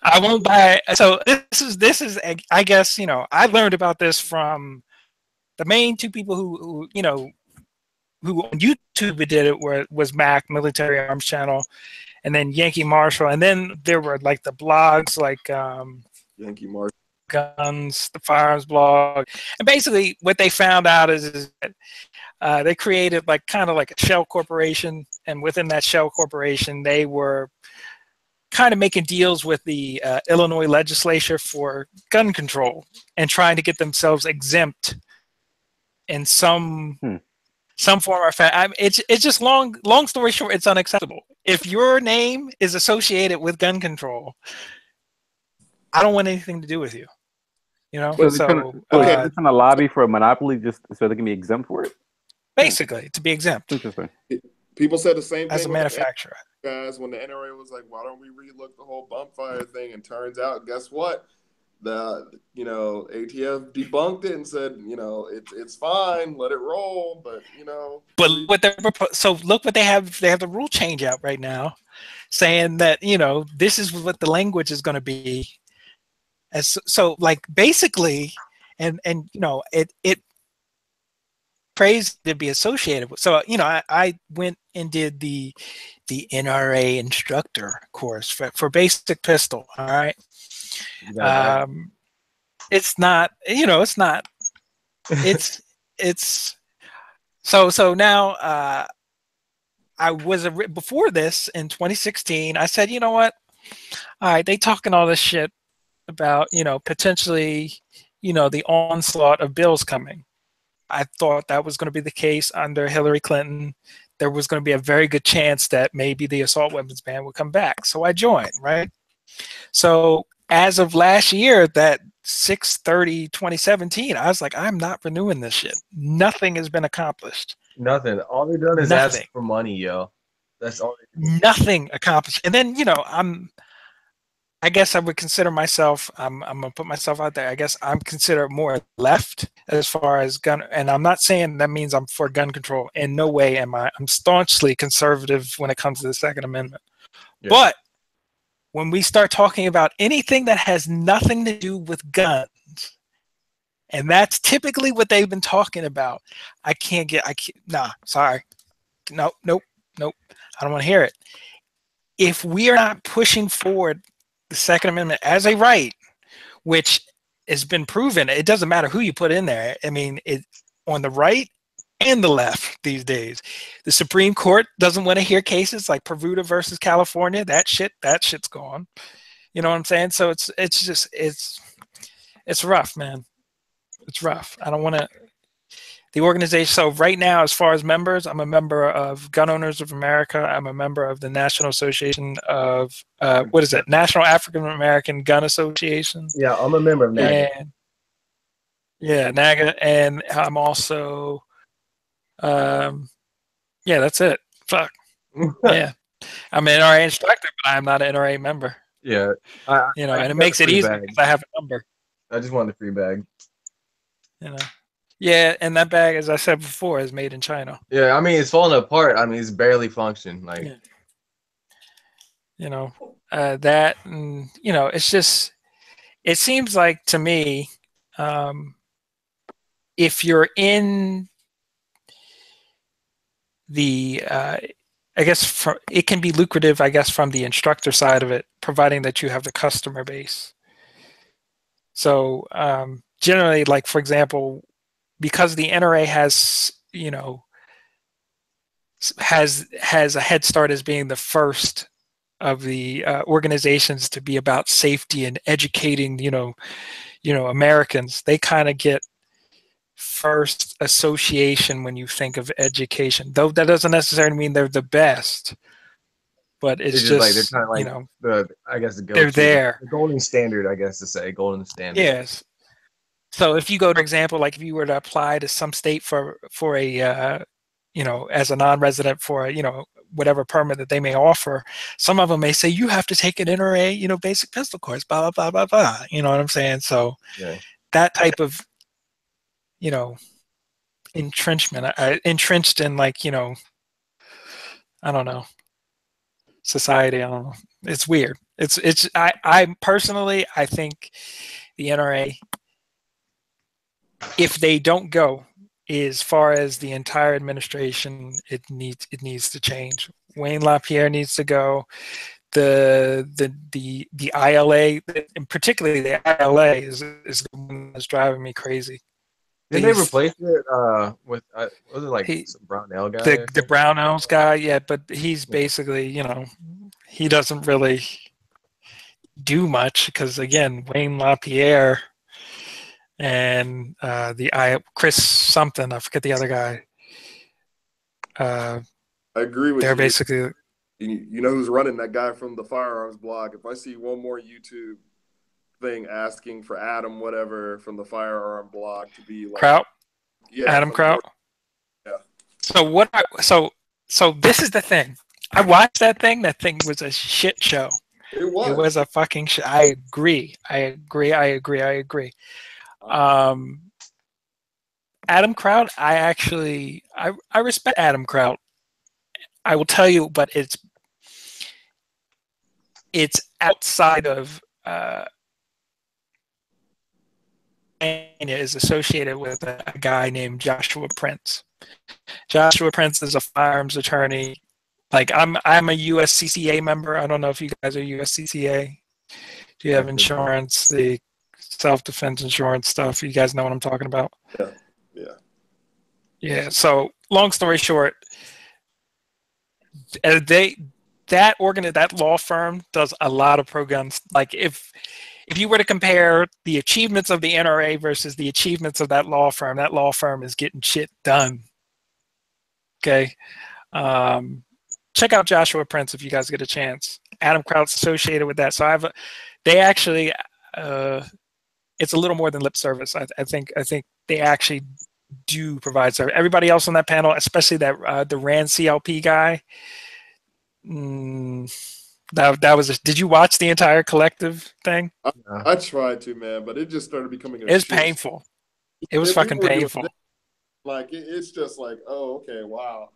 I won't buy. So this is. I guess I learned about this from the main two people who on YouTube did it. Was Mac Military Arms Channel, and then Yankee Marshall, and then there were like the blogs like Yankee Marshall Guns, the Firearms blog, and basically what they found out is that they created kind of like a shell corporation, and within that shell corporation, they were kind of making deals with the Illinois legislature for gun control and trying to get themselves exempt in some form or fashion. It's just long story short, it's unacceptable. If your name is associated with gun control, I don't want anything to do with you. So they're trying to lobby for a monopoly just so they can be exempt for it? Basically, to be exempt. Interesting. People said the same thing as a manufacturer. Guys, when the NRA was like, why don't we relook the whole bump fire thing? And turns out, guess what? The ATF debunked it and said, it's fine, let it roll. But But what look what they have. They have the rule change out right now, saying that this is what the language is going to be. Basically, and it prays to be associated with. So I went and did the NRA instructor course for basic pistol. All right. It's not. It's so now. I was before this in 2016. I said, you know what? All right, they talking all this shit about potentially the onslaught of bills coming. I thought that was going to be the case under Hillary Clinton. There was going to be a very good chance that maybe the assault weapons ban would come back. So I joined, right? So as of last year, that 6/30/2017, I was like, I'm not renewing this shit. Nothing has been accomplished. Nothing. All they've done is ask for money, yo. That's all. Nothing accomplished. And then, I guess I would consider myself, I'm going to put myself out there. I guess I'm considered more left as far as gun. And I'm not saying that means I'm for gun control. In no way am I. I'm staunchly conservative when it comes to the Second Amendment. Yeah. But when we start talking about anything that has nothing to do with guns, and that's typically what they've been talking about, sorry. Nope. I don't want to hear it. If we are not pushing forward the Second Amendment as a right, which has been proven, it doesn't matter who you put in there. I mean, it's on the right and the left these days. The Supreme Court doesn't want to hear cases like Peruta versus California. That shit's gone. You know what I'm saying? So it's rough, man. It's rough. I don't want to. The organization. So right now, as far as members, I'm a member of Gun Owners of America. I'm a member of the National Association of National African American Gun Association. Yeah, I'm a member of NAGA. NAGA, and I'm also. That's it. Fuck. Yeah, I'm an NRA instructor, but I'm not an NRA member. Yeah, and it makes it easy because I have a number. I just want the free bag. Yeah, and that bag, as I said before, is made in China. Yeah, I mean, it's falling apart. I mean, it's barely functioning. Like, Yeah. You know, that, and, you know, it's just, it seems like to me, if you're in the, I guess it can be lucrative, I guess, from the instructor side of it, providing that you have the customer base. So generally, like, for example, because the NRA has, you know, has a head start as being the first of the organizations to be about safety and educating, you know, Americans. They kind of get first association when you think of education, though that doesn't necessarily mean they're the best, but it's just like they're just, kind of you like know, I guess the they're go-to, there. the golden standard, I guess to say, golden standard. Yes. So if you go, for example, like if you were to apply to some state for a you know, as a non-resident for a, you know, whatever permit that they may offer, some of them may say you have to take an NRA, you know, basic pistol course, blah blah blah blah blah. You know what I'm saying? So Yeah. that type of, you know, entrenchment, entrenched in, like, you know, I don't know, society. I don't know. It's weird. I personally, I think the NRA, if they don't go, as far as the entire administration, it needs to change. Wayne LaPierre needs to go. The ILA, and particularly the ILA, is the one that's driving me crazy. Didn't they replace it with was it like some Brownell guy? The Brownells guy, yeah, but he's basically, you know, he doesn't really do much because, again, Wayne LaPierre and Chris something, I forget the other guy. I agree with they're you. Basically, you know who's running that guy from the Firearms blog. If I see one more YouTube thing asking for Adam whatever from the Firearm blog to be like Kraut, yeah, Adam Kraut. Yeah. So this is the thing. I watched that thing. That thing was a shit show. It was. It was a fucking shit. I agree. Adam Kraut, I respect Adam Kraut. I will tell you, but it's outside of is associated with a guy named Joshua Prince. Joshua Prince is a firearms attorney. Like, I'm a USCCA member. I don't know if you guys are USCCA. Do you have insurance, the self-defense insurance stuff? You guys know what I'm talking about? Yeah. So long story short, that law firm does a lot of pro guns. Like, if you were to compare the achievements of the NRA versus the achievements of that law firm is getting shit done. Okay. Check out Joshua Prince if you guys get a chance. Adam Kraut's associated with that. So they actually, it's a little more than lip service. I think they actually do provide service. Everybody else on that panel, especially that the RAND CLP guy. That was. Did you watch the entire collective thing? I tried to, man, but it just started becoming. It's painful. It was fucking painful. Like it's just like, oh, okay, wow.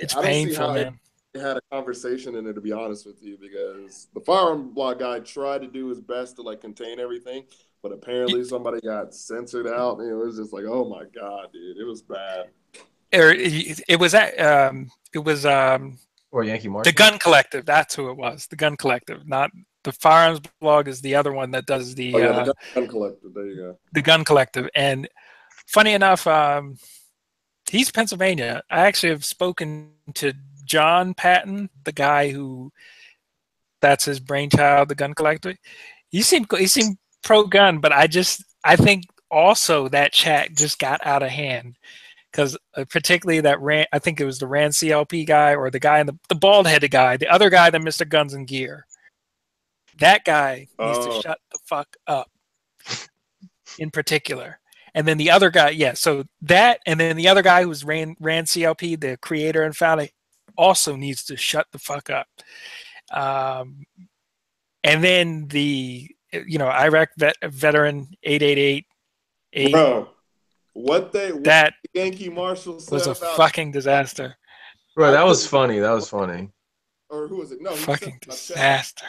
It's painful, man. Had a conversation in it, to be honest with you, because the Firearm blog guy tried to do his best to like contain everything, but apparently somebody got censored out. And it was just like, oh my god, dude, it was bad. It was or Yankee Marshall? The Gun Collective. That's who it was. The Gun Collective, not the Firearms blog. Is the other one that does the the Gun Collective. There you go. The Gun Collective. And funny enough, he's Pennsylvania. I actually have spoken to John Patton, the guy that's his brainchild, the Gun Collector. He seemed pro-gun, but I think also that chat just got out of hand because particularly I think it was the RAND CLP guy, or the guy in the bald-headed guy, the other guy that Mr. Guns and Gear. That guy needs to shut the fuck up. In particular. And then the other guy, so that, and then the other guy who's RAND CLP, the creator and founder, also needs to shut the fuck up. And then the, Iraq veteran 888. Bro, what That Yankee Marshall said was a about fucking disaster. Bro, that was funny. That was funny. Or who was it? No, he Fucking said disaster.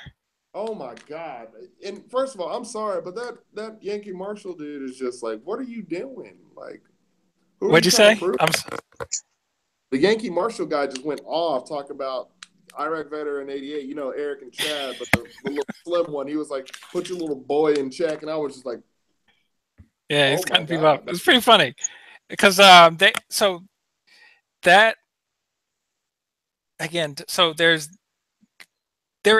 Oh my God! And first of all, I'm sorry, but that Yankee Marshall dude is just like, what are you doing? Like, who are What'd you trying say? to prove? The Yankee Marshall guy just went off talking about Iraq veteran 88. You know, Eric and Chad, but the little slim one, he was like, put your little boy in check, and I was just like, Yeah, oh he's my cutting people up. God. It's pretty funny because that again. So there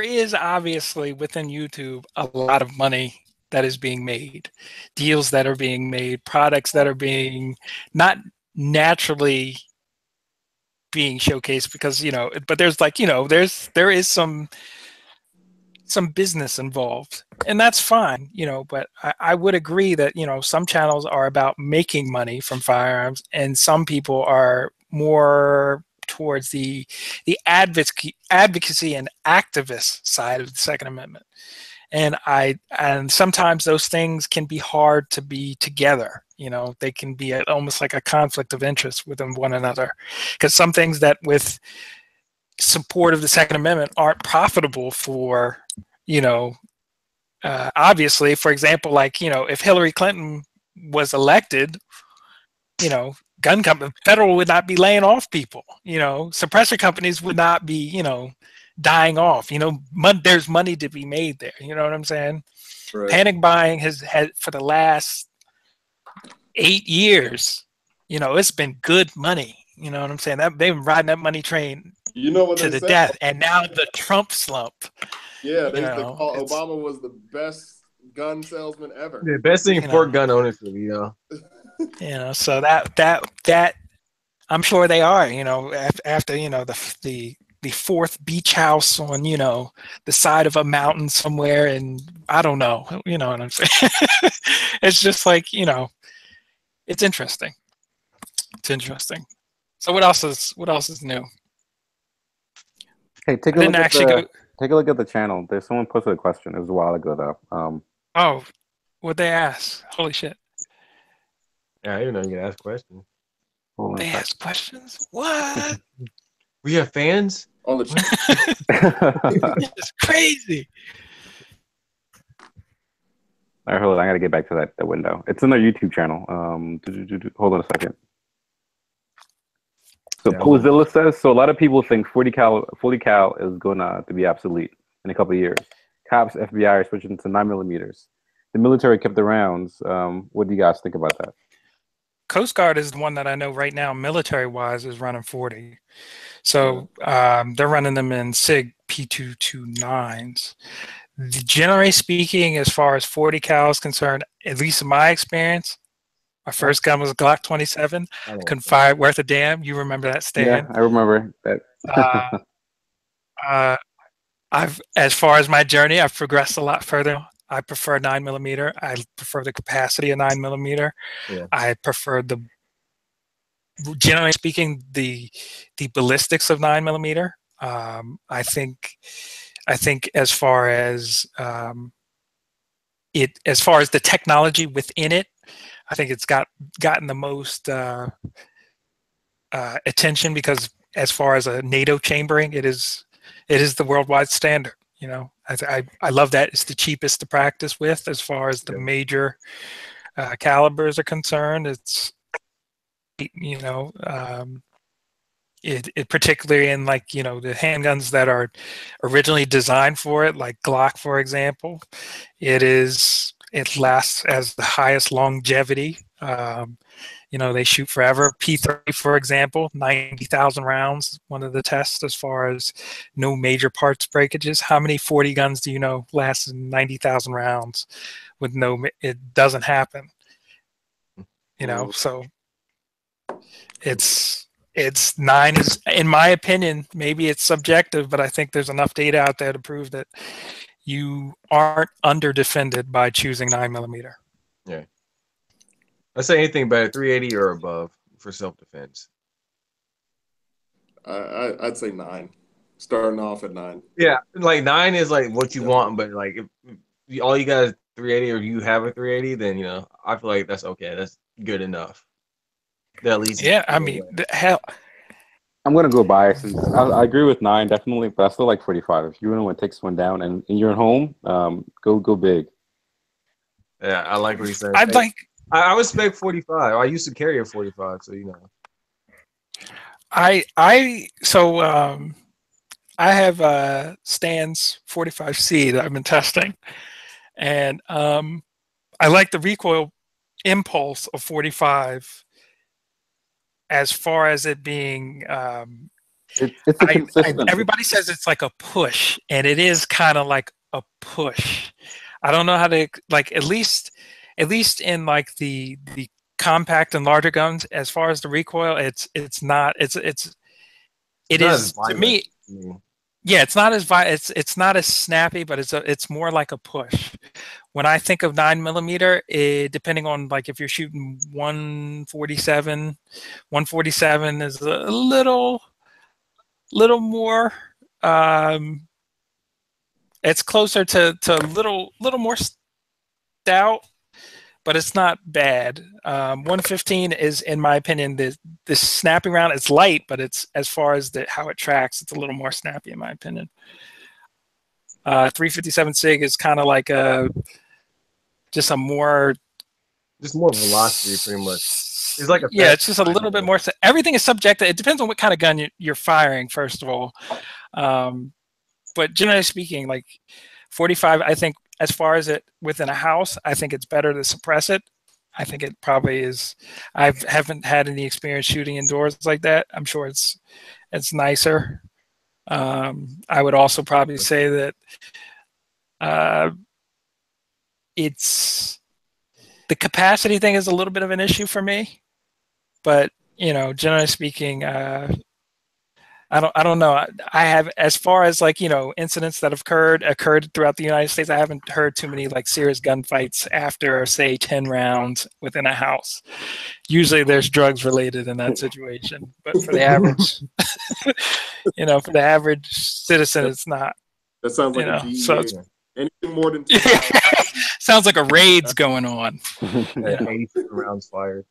is obviously within YouTube a lot of money that is being made, deals that are being made, products that are being not naturally being showcased because but there's like there is some business involved, and that's fine, but I would agree that some channels are about making money from firearms and some people are more towards the advocacy and activist side of the Second Amendment, and sometimes those things can be hard to be together. They can be almost like a conflict of interest within one another, because some things that with support of the Second Amendment aren't profitable for, obviously, for example, like, if Hillary Clinton was elected, gun company, federal would not be laying off people, suppressor companies would not be, dying off, there's money to be made there. You know what I'm saying? Right. Panic buying has had for the last 8 years, it's been good money. You know what I'm saying? That they've been riding that money train What to they the say? death, and now the Trump slump. Yeah, they call Obama was the best gun salesman ever. The best thing for gun ownership, So that I'm sure they are. After the fourth beach house on the side of a mountain somewhere, and I don't know. You know what I'm saying? It's just like it's interesting. It's interesting. So what else is new? Hey, take a look at the channel. There's someone posted a question. It was a while ago though. Oh, what'd they ask? Holy shit! Yeah, I didn't know you could ask questions. They ask questions? What? We have fans on the channel. It's crazy. All right, hold on. I gotta get back to that window. It's in their YouTube channel. Hold on a second. So Pozilla says, so a lot of people think 40 cal is going to be obsolete in a couple of years. Cops, FBI are switching to 9mm. The military kept the rounds. What do you guys think about that? Coast Guard is the one that I know right now, military-wise, is running 40. So they're running them in SIG P229s. Generally speaking, as far as 40 cal is concerned, at least in my experience, my first gun was a Glock 27. Couldn't fire it worth a damn. You remember that, Stan? Yeah, I remember that. As far as my journey, I've progressed a lot further. I prefer 9mm. I prefer the capacity of 9mm. Yeah. I prefer generally speaking, the ballistics of 9mm. I think as far as the technology within it, I think it's gotten the most attention because as far as a NATO chambering, it is the worldwide standard. I love that. It's the cheapest to practice with as far as the major calibers are concerned. It's it particularly in like the handguns that are originally designed for it, like Glock, for example. It lasts as the highest longevity. They shoot forever. P30, for example, 90,000 rounds, one of the tests as far as no major parts breakages. How many 40 guns do you know last 90,000 rounds with it doesn't happen. So it's 9 is, in my opinion, maybe it's subjective, but I think there's enough data out there to prove that you aren't under defended by choosing 9mm. Yeah. Let's say anything better, 380 or above for self-defense. I'd say 9. Starting off at 9. Yeah, like 9 is like what you want, but like if all you got is 380 or you have a 380, then I feel like that's okay. That's good enough. at least. Yeah, I mean, hell, I'm gonna go bias, and I agree with 9 definitely, but I still like 45. If you really want to take someone down and you're at home, go big. Yeah, I like what he said. I'd like. I respect 45. I used to carry a 45, so you know. I have Stan's 45C that I've been testing, and I like the recoil impulse of 45 as far as it being. It's a consistent. Everybody says it's like a push, and it is kind of like a push. I don't know how to like at least in like the compact and larger guns. As far as the recoil, it is to me. Yeah, it's not it's not as snappy, but it's more like a push. When I think of 9mm, depending on like if you're shooting 147, 147 is a little more. It's closer to a little more stout, but it's not bad. 115 is, in my opinion, the snapping round. It's light, but it's as far as how it tracks, it's a little more snappy, in my opinion. 357 SIG is kind of like just more velocity, pretty much. It's like it's just a little bit more. Everything is subjective. It depends on what kind of gun you're firing, first of all. But generally speaking, like 45, I think as far as it within a house, I think it's better to suppress it. I think it probably is. I haven't had any experience shooting indoors like that. I'm sure it's nicer. I would also probably say that it's the capacity thing is a little bit of an issue for me, but generally speaking, I don't know. I have, as far as like incidents that have occurred throughout the United States, I haven't heard too many like serious gunfights after say 10 rounds within a house. Usually there's drugs related in that situation, but for the average, for the average citizen, it's not. That sounds like a DEA. So anything more than 2 sounds like a raid's going on. 80 rounds fired.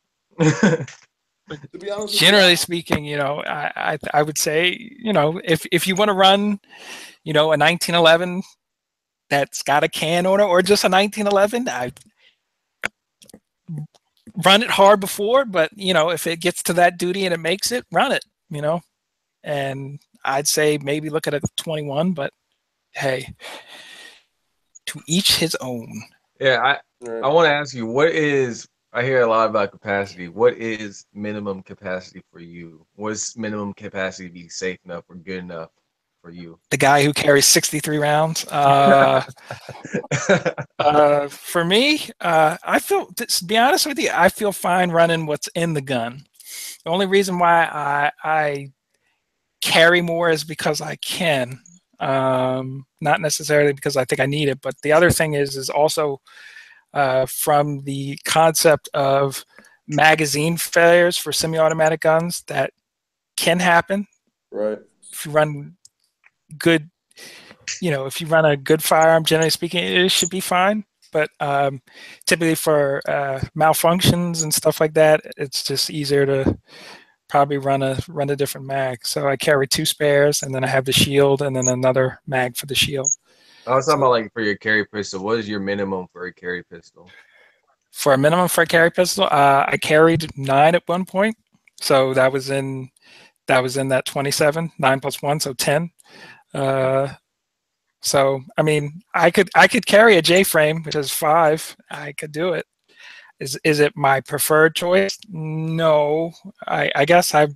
To be honest, generally speaking, I would say, if you want to run, a 1911 that's got a can on it, or just a 1911, I run it hard before, but if it gets to that duty and it makes it, run it, and I'd say maybe look at a 21, but hey, to each his own. Yeah, I want to ask you, I hear a lot about capacity. What is minimum capacity for you? What's minimum capacity to be safe enough or good enough for you? The guy who carries 63 rounds. For me, I feel, to be honest with you, I feel fine running what's in the gun. The only reason why I carry more is because I can, not necessarily because I think I need it. But the other thing is also from the concept of magazine failures for semi-automatic guns that can happen. Right. If you run good, if you run a good firearm, generally speaking, it should be fine. But typically for malfunctions and stuff like that, it's just easier to probably run a different mag. So I carry 2 spares, and then I have the shield, and then another mag for the shield. I was talking about like for your carry pistol. What is your minimum for a carry pistol? For a minimum for a carry pistol, I carried 9 at one point, so that was in that 27, 9 plus 1, so 10. So I mean, I could carry a J frame, which is 5. I could do it. Is it my preferred choice? No. I guess I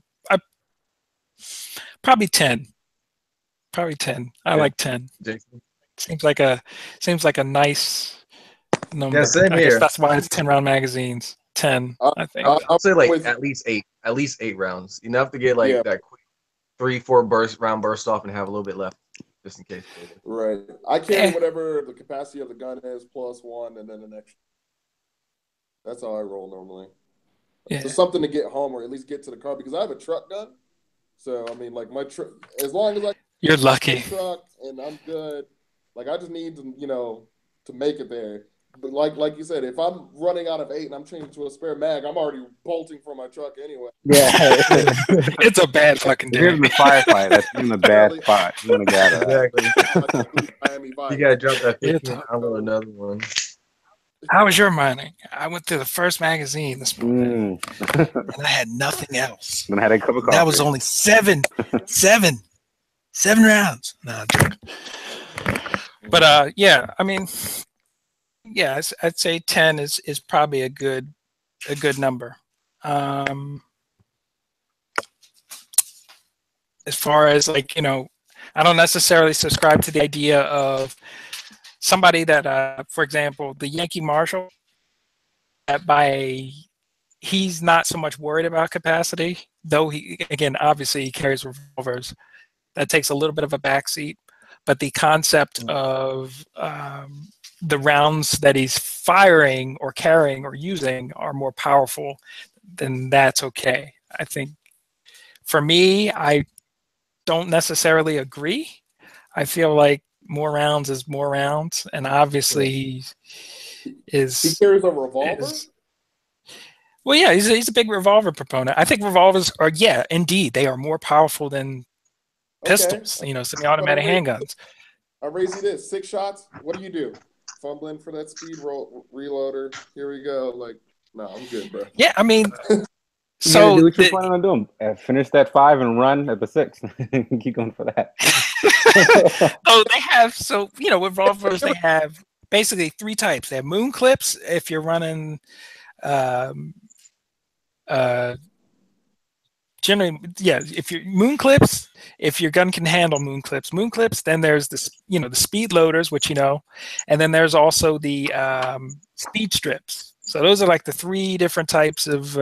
probably 10. Probably 10. I like 10. Jason? Seems like a nice number. Yeah, same I here. guess that's why it's 10-round magazines. 10, I think. I'll say like at least 8. At least 8 rounds. Enough to get like that quick 3-4 round burst off and have a little bit left just in case. Right. I carry whatever the capacity of the gun is plus 1, and then an extra. That's how I roll normally. Yeah. Just something to get home or at least get to the car, because I have a truck gun. So I mean, like my truck, as long as you're lucky. Truck and I'm good. Like I just need to, to make it there. But like you said, if I'm running out of 8 and I'm changing to a spare mag, I'm already bolting from my truck anyway. Yeah. It's a bad fucking If you're day. in the firefight, that's in the bad spot. You want to get out of that. Exactly. Miami You Vice. gotta drop that It's- 15 or another one. How was your mining? I went to the first magazine this morning, and I had nothing else. Then I had a cup of coffee. That was only seven rounds. No, I'm joking. But yeah, I mean, yeah, I'd say 10 is probably a good number. As far as like, you know, I don't necessarily subscribe to the idea of somebody that, for example, the Yankee Marshal, he's not so much worried about capacity, though obviously he carries revolvers. That takes a little bit of a backseat, but the concept of the rounds that he's firing or carrying or using are more powerful, then that's okay. I think for me, I don't necessarily agree. I feel like more rounds is more rounds, and obviously He is carries a revolver? well, yeah, he's a big revolver proponent. I think revolvers are, yeah, indeed, they are more powerful than pistols, you know, semi-automatic handguns. I'll raise you this: 6 shots. What do? Fumbling for that speed reloader. Here we go. Like, no, I'm good, bro. Yeah, I mean, So so do what you're planning on doing. Finish that 5 and run at the 6. Keep going for that. oh, they have, so you know, with revolvers they have basically 3 types. They have moon clips if you're running generally, yeah, if you're moon clips, if your gun can handle moon clips, then there's this, you know, the speed loaders, which you know, and then there's also the speed strips. So those are like the 3 different types of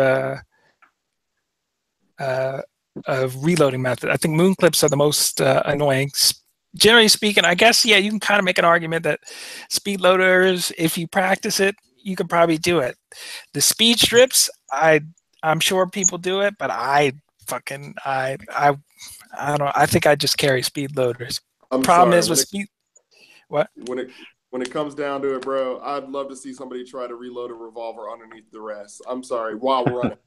reloading method. I think moon clips are the most annoying. Generally speaking, I guess, yeah, you can kind of make an argument that speed loaders, if you practice it, you could probably do it. The speed strips, I'm sure people do it, but I don't. I think I just carry speed loaders. Problem is with speed. What? When it comes down to it, bro, I'd love to see somebody try to reload a revolver underneath the rest. I'm sorry, while running.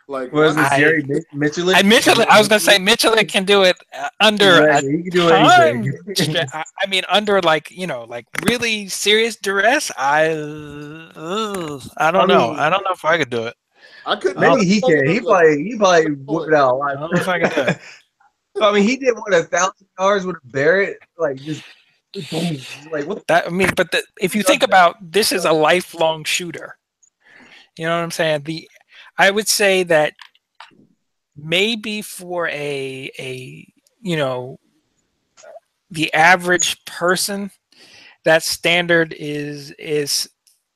Like, Was this Jerry Mitchell? I was gonna say Mitchell can do it under exactly. He can do time. anything. I mean, under like, you know, like really serious duress. I don't know. I don't know if I could do it. I could. Maybe he can. He probably whip it out. I don't know if I could do it. I mean, he did what, 1,000 yards with a Barrett, like just boom, like what? That, I mean, but if you think about, this is a lifelong shooter. You know what I'm saying? I would say that maybe for a you know, the average person, that standard is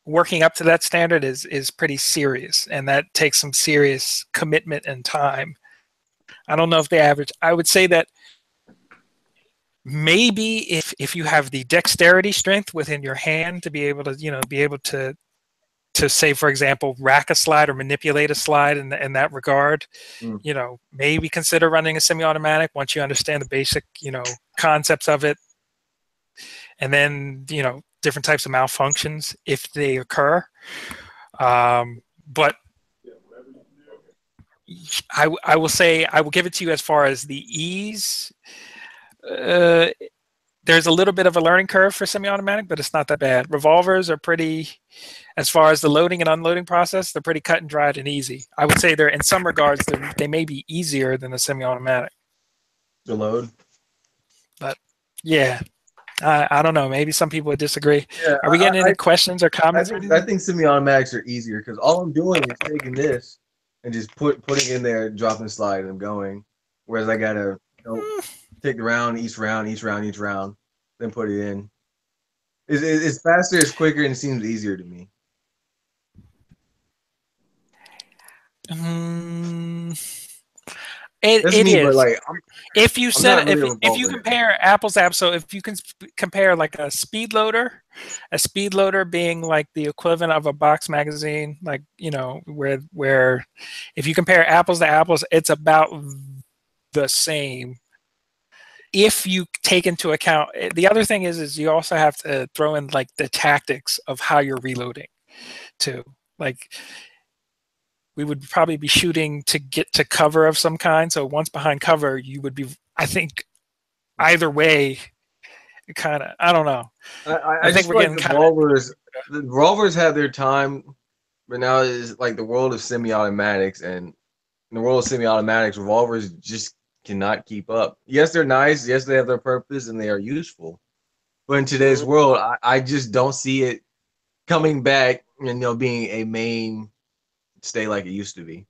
working up to that standard is pretty serious, and that takes some serious commitment and time. I don't know if the average. I would say that maybe if you have the dexterity strength within your hand to be able to say, for example, rack a slide or manipulate a slide in that regard, you know, maybe consider running a semi-automatic once you understand the basic, you know, concepts of it, and then, you know, different types of malfunctions if they occur. But I will say, I will give it to you as far as the ease. There's a little bit of a learning curve for semi-automatic, but it's not that bad. Revolvers are pretty, as far as the loading and unloading process, they're pretty cut and dried and easy. I would say they're, in some regards, they may be easier than the semi-automatic. The load. But yeah, I don't know. Maybe some people would disagree. Yeah, are we getting any questions or comments? I think semi-automatics are easier because all I'm doing is taking this and just putting in there, dropping slide, and I'm going. Whereas I gotta, you know, take the round, each round, then put it in. It's faster, it's quicker, and it seems easier to me. It me, is. But like, if you compare apples to apples, so if you can compare like a speed loader being like the equivalent of a box magazine, like, you know, where if you compare apples to apples, it's about the same. if you take into account, the other thing is you also have to throw in like the tactics of how you're reloading too. Like we would probably be shooting to get to cover of some kind. So once behind cover, you would be, I think either way, kind of, I don't know. I think we're getting the revolvers have their time, but now it's like the world of semi-automatics, and in the world of semi-automatics, revolvers just cannot keep up. Yes, they're nice. Yes, they have their purpose and they are useful. But in today's world, I just don't see it coming back and being a mainstay like it used to be.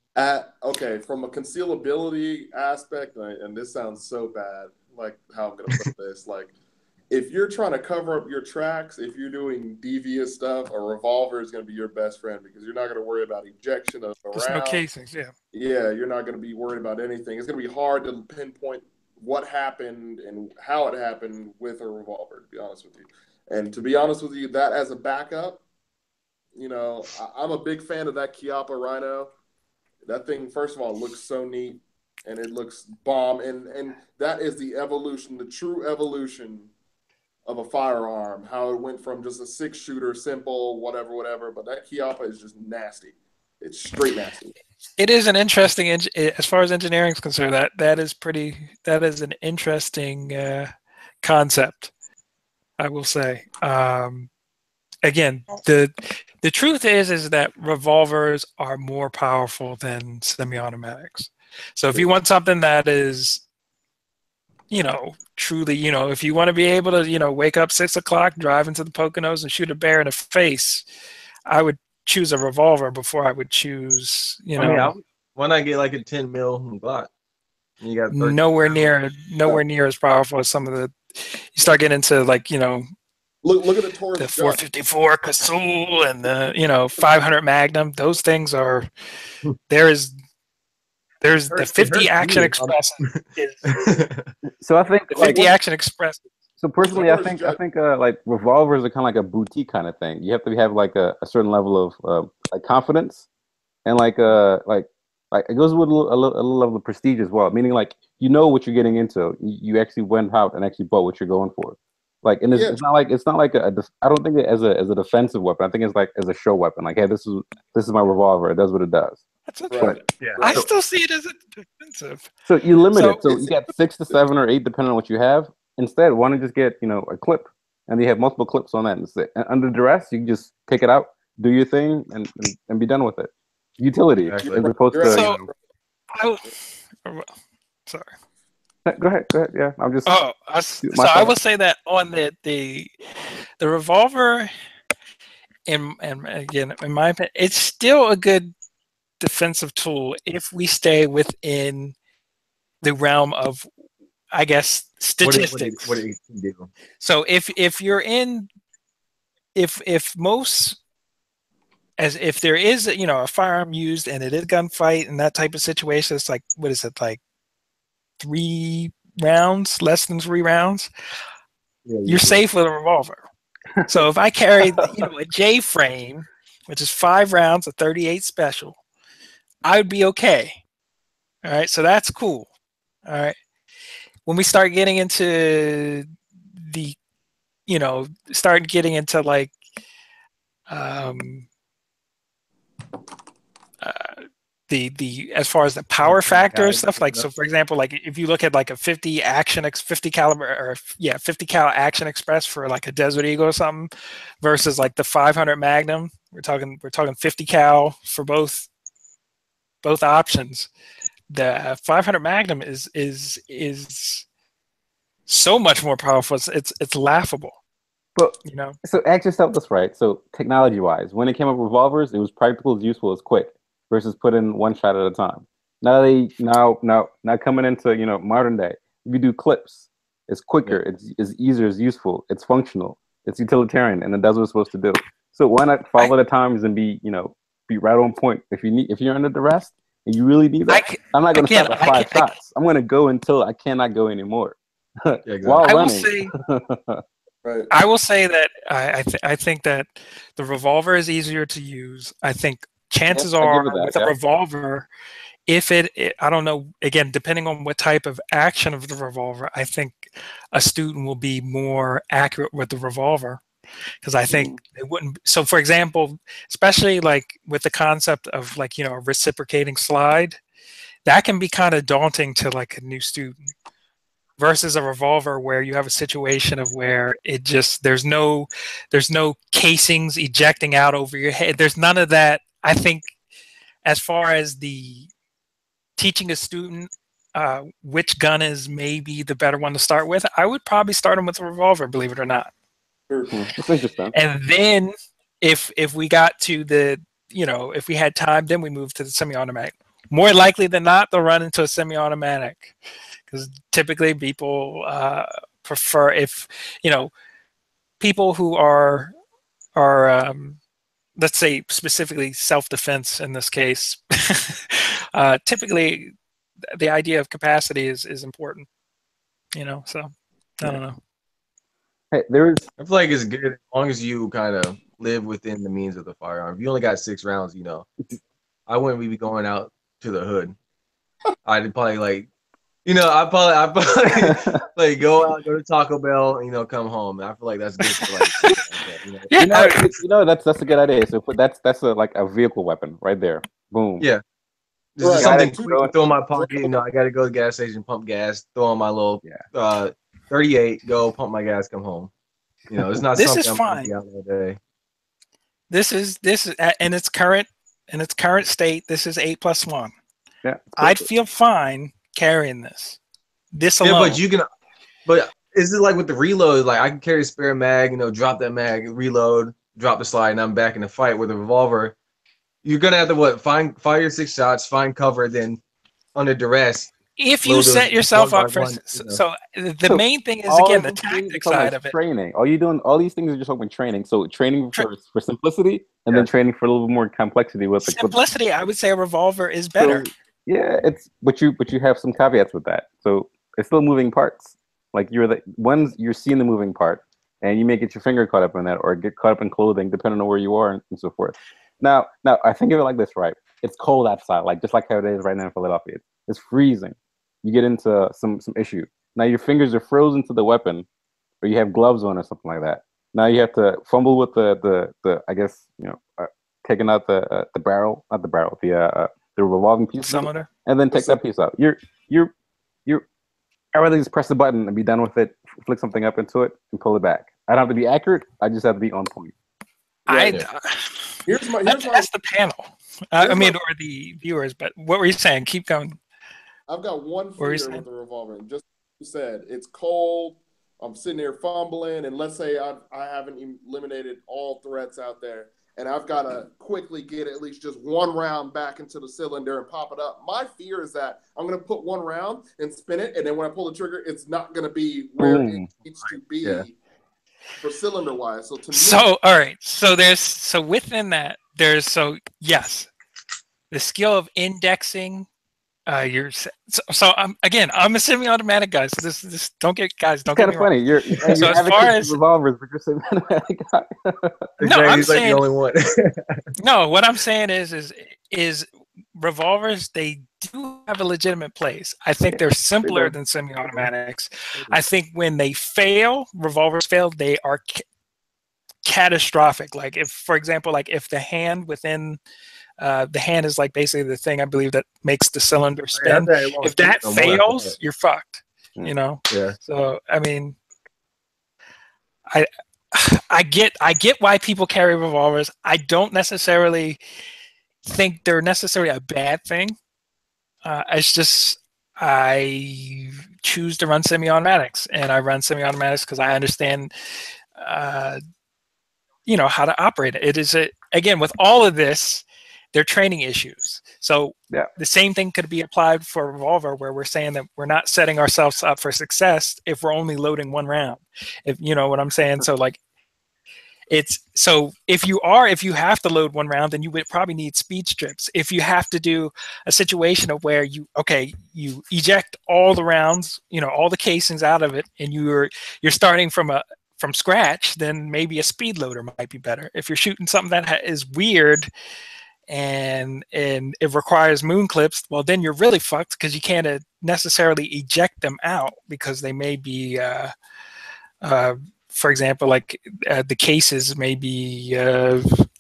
Okay, from a concealability aspect, and this sounds so bad, like how I'm gonna put this, like if you're trying to cover up your tracks, if you're doing devious stuff, a revolver is going to be your best friend because you're not going to worry about ejection of a round. There's no casings, yeah. Yeah, you're not going to be worried about anything. It's going to be hard to pinpoint what happened and how it happened with a revolver, to be honest with you. And to be honest with you, that as a backup, I'm a big fan of that Chiappa Rhino. That thing, first of all, looks so neat, and it looks bomb. And that is the evolution, the true evolution of a firearm, how it went from just a 6-shooter, simple, whatever, but that Chiappa is just nasty. It's straight nasty. It is an interesting, as far as engineering is concerned, that is an interesting concept, I will say. Again, the truth is that revolvers are more powerful than semi-automatics. So if you want something that is, truly, if you want to be able to, wake up 6 o'clock, drive into the Poconos and shoot a bear in the face, I would choose a revolver before I would choose, why not get like a 10 mil Glock? You got nowhere near as powerful as some of the. You start getting into like look at the Taurus, the 454 Cazul and the 500 Magnum. Those things are there's the 50 Action Express. So I think the 50 Action Express. So personally, I think like revolvers are kind of like a boutique kind of thing. You have to have like a certain level of like confidence, and like it goes with a little level of prestige as well. Meaning like what you're getting into. You actually went out and actually bought what you're going for. Like, and it's not like I don't think it as a defensive weapon. I think it's like as a show weapon. Like, hey, this is my revolver. It does what it does. That's right. Yeah. I still see it as a defensive. So you limit it. So you get 6 to 7 or 8 depending on what you have. Instead, why don't you just get a clip, and you have multiple clips on that, and under duress, you can just take it out, do your thing, and be done with it. Utility as opposed to. Sorry. Go ahead. Yeah, I'm just. I will say that on the revolver, and again, in my opinion, it's still a good defensive tool if we stay within the realm of, I guess, statistics. What do you do? So if you're in, if there is a firearm used and it is gunfight and that type of situation, it's like, what is it, like 3 rounds, less than 3 rounds, you're safe with a revolver. So if I carry a J frame, which is 5 rounds, a 38 special, I would be okay. All right, so that's cool. All right. When we start getting into the, like, the as far as the power factor stuff, like, so for example, like if you look at like a 50 caliber or 50 cal Action Express for like a Desert Eagle or something versus like the 500 Magnum, we're talking 50 cal for both options. The 500 Magnum is so much more powerful. It's laughable. But so ask yourself this, right? So technology wise, when it came up with revolvers, it was practical, as useful, as quick versus putting one shot at a time. Now coming into modern day, if you do clips, it's quicker, it's easier, it's useful, it's functional, it's utilitarian, and it does what it's supposed to do. So why not follow the times and be right on point? If you're under duress and you really need that, I'm not going to stop at 5 shots. I'm going to go until I cannot go anymore. While running. I will say that I think that the revolver is easier to use. I think chances are with a revolver, I don't know, again, depending on what type of action of the revolver, I think a student will be more accurate with the revolver, because I think it wouldn't. So for example, especially like with the concept of like, a reciprocating slide, that can be kind of daunting to like a new student, versus a revolver where you have a situation of where it just, there's no casings ejecting out over your head. There's none of that. I think as far as the teaching a student which gun is maybe the better one to start with, I would probably start them with a revolver, believe it or not. That's interesting. And then if we got to the, if we had time, then we move to the semi-automatic. More likely than not, they'll run into a semi-automatic, because typically people prefer, if, people who are let's say specifically self-defense in this case, typically the idea of capacity is important, so I don't know. Hey, I feel like it's good as long as you kind of live within the means of the firearm. If you only got 6 rounds, I wouldn't be going out to the hood. I'd probably like, I'd probably like go to Taco Bell, come home. And I feel like that's good for like, Yeah, that's a good idea. So that's like a vehicle weapon right there. Boom. Yeah. This is something quick to throw in my pocket. I got to go to the gas station, pump gas, throw on my little 38, go pump my gas, come home. It's not this something is fine. I'm out all day. This is in its current state. This is 8+1. Yeah, I'd feel fine carrying this alone. Yeah, but is it like with the reload? Like I can carry a spare mag, drop that mag, reload, drop the slide, and I'm back in the fight. With a revolver, you're gonna have to fire your 6 shots, find cover, then under duress. If you set yourself up for so the main thing is, again, the tactic side of it. Training. All these things are just open training. So training for simplicity, and then training for a little bit more complexity with simplicity. I would say a revolver is better. So, yeah, but you have some caveats with that. So it's still moving parts. Like you're seeing the moving part, and you may get your finger caught up in that, or get caught up in clothing, depending on where you are and so forth. Now I think of it like this, right? It's cold outside, like just like how it is right now in Philadelphia. It's freezing. You get into some issue. Now your fingers are frozen to the weapon, or you have gloves on or something like that. Now you have to fumble with the I guess taking out the barrel, not the barrel, the revolving piece, cylinder, and then take that piece out. I'd rather just press the button and be done with it, flick something up into it, and pull it back. I don't have to be accurate. I just have to be on point. That's the panel. I mean, or the viewers. But what were you saying? Keep going. I've got one fear with the revolver. And just like you said, it's cold. I'm sitting here fumbling, and let's say I haven't eliminated all threats out there, and I've got to quickly get at least just 1 round back into the cylinder and pop it up. My fear is that I'm going to put 1 round and spin it, and then when I pull the trigger, it's not going to be where it needs to be for cylinder-wise. So to me, all right. So within that, yes, the skill of indexing. I'm a semi-automatic guy. So this don't get me wrong. Funny. You're so as far as revolvers, but you're semi-automatic guy. No, I'm he's saying like the only one. No. What I'm saying is revolvers. They do have a legitimate place. I think they're simpler than semi-automatics. I think when revolvers fail, they are catastrophic. Like if, for example, if the hand within the hand is like basically the thing I believe that makes the cylinder spin. If that fails, you're fucked. Yeah. So I mean, I get why people carry revolvers. I don't necessarily think they're necessarily a bad thing. It's just I choose to run semi-automatics, and I run semi-automatics because I understand how to operate it. It is again, with all of this, they're training issues. So the same thing could be applied for a revolver, where we're saying that we're not setting ourselves up for success if we're only loading 1 round. If you know what I'm saying. So if you have to load 1 round, then you would probably need speed strips. If you have to do a situation of where you eject all the rounds, all the casings out of it, and you're starting from scratch, then maybe a speed loader might be better. If you're shooting something that is weird and it requires moon clips, well, then you're really fucked because you can't necessarily eject them out because they may be, for example, like the cases may be,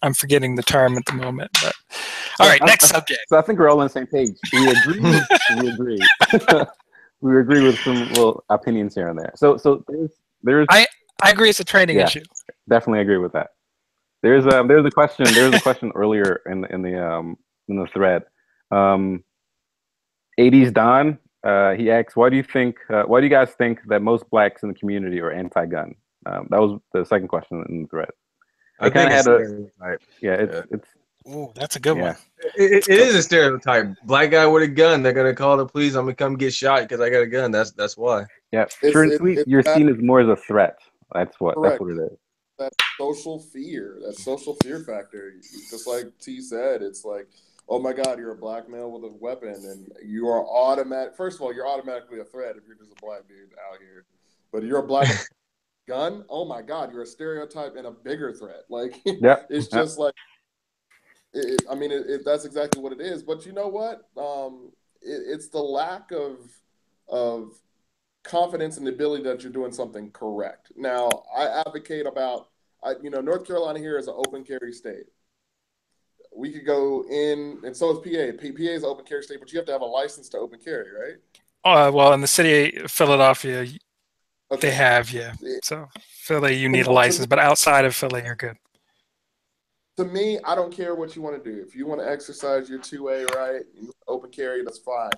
I'm forgetting the term at the moment, but all right, next subject. So I think we're all on the same page. We agree. We agree. We agree with some little opinions here and there. So there's I agree it's a training issue. Definitely agree with that. There's a question earlier in the thread. 80s Don, he asks, why do you guys think that most blacks in the community are anti-gun? That was the second question in the thread. I think it's it's Ooh, that's a good one. It is a stereotype. Black guy with a gun, they're gonna call the police. I'm gonna come get shot because I got a gun. That's why. Yeah, sure and sweet. You're seen as more as a threat. That's what it is. That social fear factor. Just like T said, it's like, oh my God, you're a black male with a weapon, and you are automatic. First of all, you're automatically a threat if you're just a black dude out here. But you're a black gun. Oh my God, you're a stereotype and a bigger threat. Like, it's just like. That's exactly what it is. But you know what? It's the lack of confidence and the ability that you're doing something correct. Now, I advocate about, North Carolina here is an open carry state. We could go in, and so is PA. PA is an open carry state, but you have to have a license to open carry, right? Well, in the city of Philadelphia, they have, So Philly, you need a license, but outside of Philly, you're good. To me, I don't care what you want to do. If you want to exercise your 2A, right, open carry, that's fine.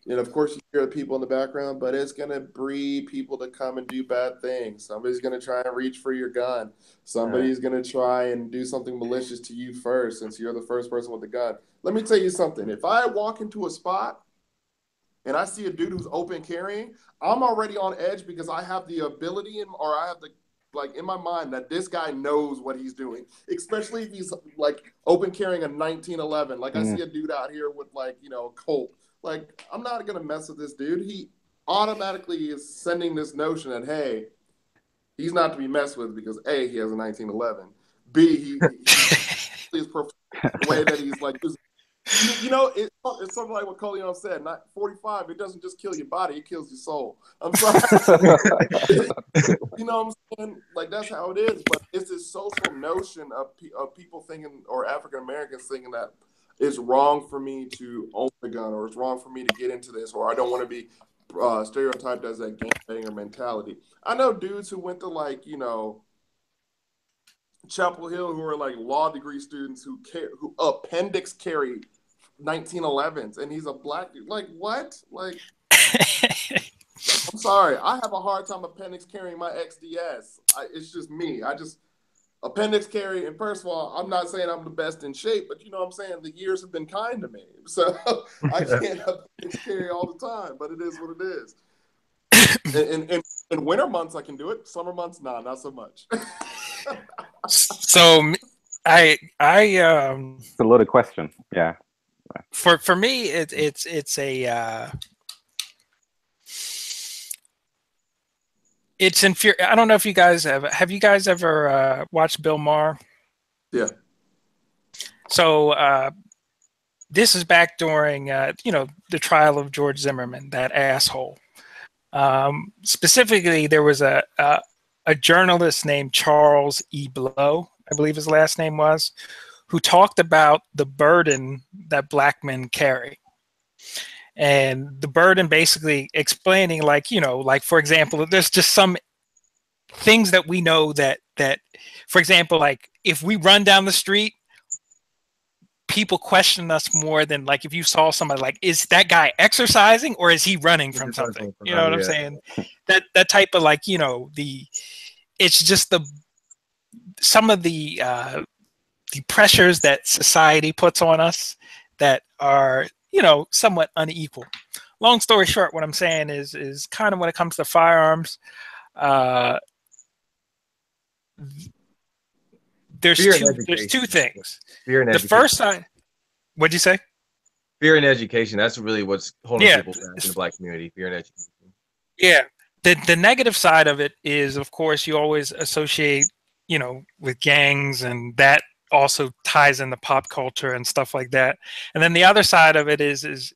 And of course, you hear the people in the background, but it's going to breed people to come and do bad things. Somebody's going to try and reach for your gun. Somebody's going to try and do something malicious to you first, since you're the first person with the gun. Let me tell you something. If I walk into a spot and I see a dude who's open carrying, I'm already on edge because I have the ability or I have the in my mind that this guy knows what he's doing, especially if he's like open carrying a 1911. Like I see a dude out here with a Colt. Like, I'm not going to mess with this dude. He automatically is sending this notion that, hey, he's not to be messed with because A, he has a 1911. B, he is the way that he's like, it's something like what Coleon said, not 45, it doesn't just kill your body, it kills your soul. I'm sorry. You know what I'm saying? Like, that's how it is. But it's this social notion of people thinking, or African Americans thinking that it's wrong for me to own a gun, or it's wrong for me to get into this, or I don't want to be stereotyped as that gangbanger mentality. I know dudes who went to Chapel Hill who are like law degree students who appendix carry 1911s, and he's a black dude. Like, what? Like, I'm sorry, I have a hard time appendix carrying my XDS. It's just me. Appendix carry, and first of all, I'm not saying I'm the best in shape, but you know what I'm saying, the years have been kind to me. So I can't appendix carry all the time, but it is what it is. In winter months, I can do it. Summer months, not so much. So it's a loaded question. Yeah. For me, it's infuriating. I don't know if you guys have you guys ever watched Bill Maher? Yeah. So this is back during the trial of George Zimmerman, that asshole. Specifically, there was a journalist named Charles E. Blow, I believe his last name was, who talked about the burden that black men carry. And the burden basically explaining, for example, there's just some things that we know that for example, like if we run down the street, people question us more than if you saw somebody, is that guy exercising or is he running from something? You know what I'm saying? That type of it's just some of the pressures that society puts on us that are somewhat unequal. Long story short, what I'm saying is kind of when it comes to firearms, there's two things. Fear and education. First side, what'd you say? Fear and education. That's really what's holding people back in the black community. Fear and education. Yeah. The negative side of it is, of course, you always associate, with gangs, and that also ties into pop culture and stuff like that. And then the other side of it is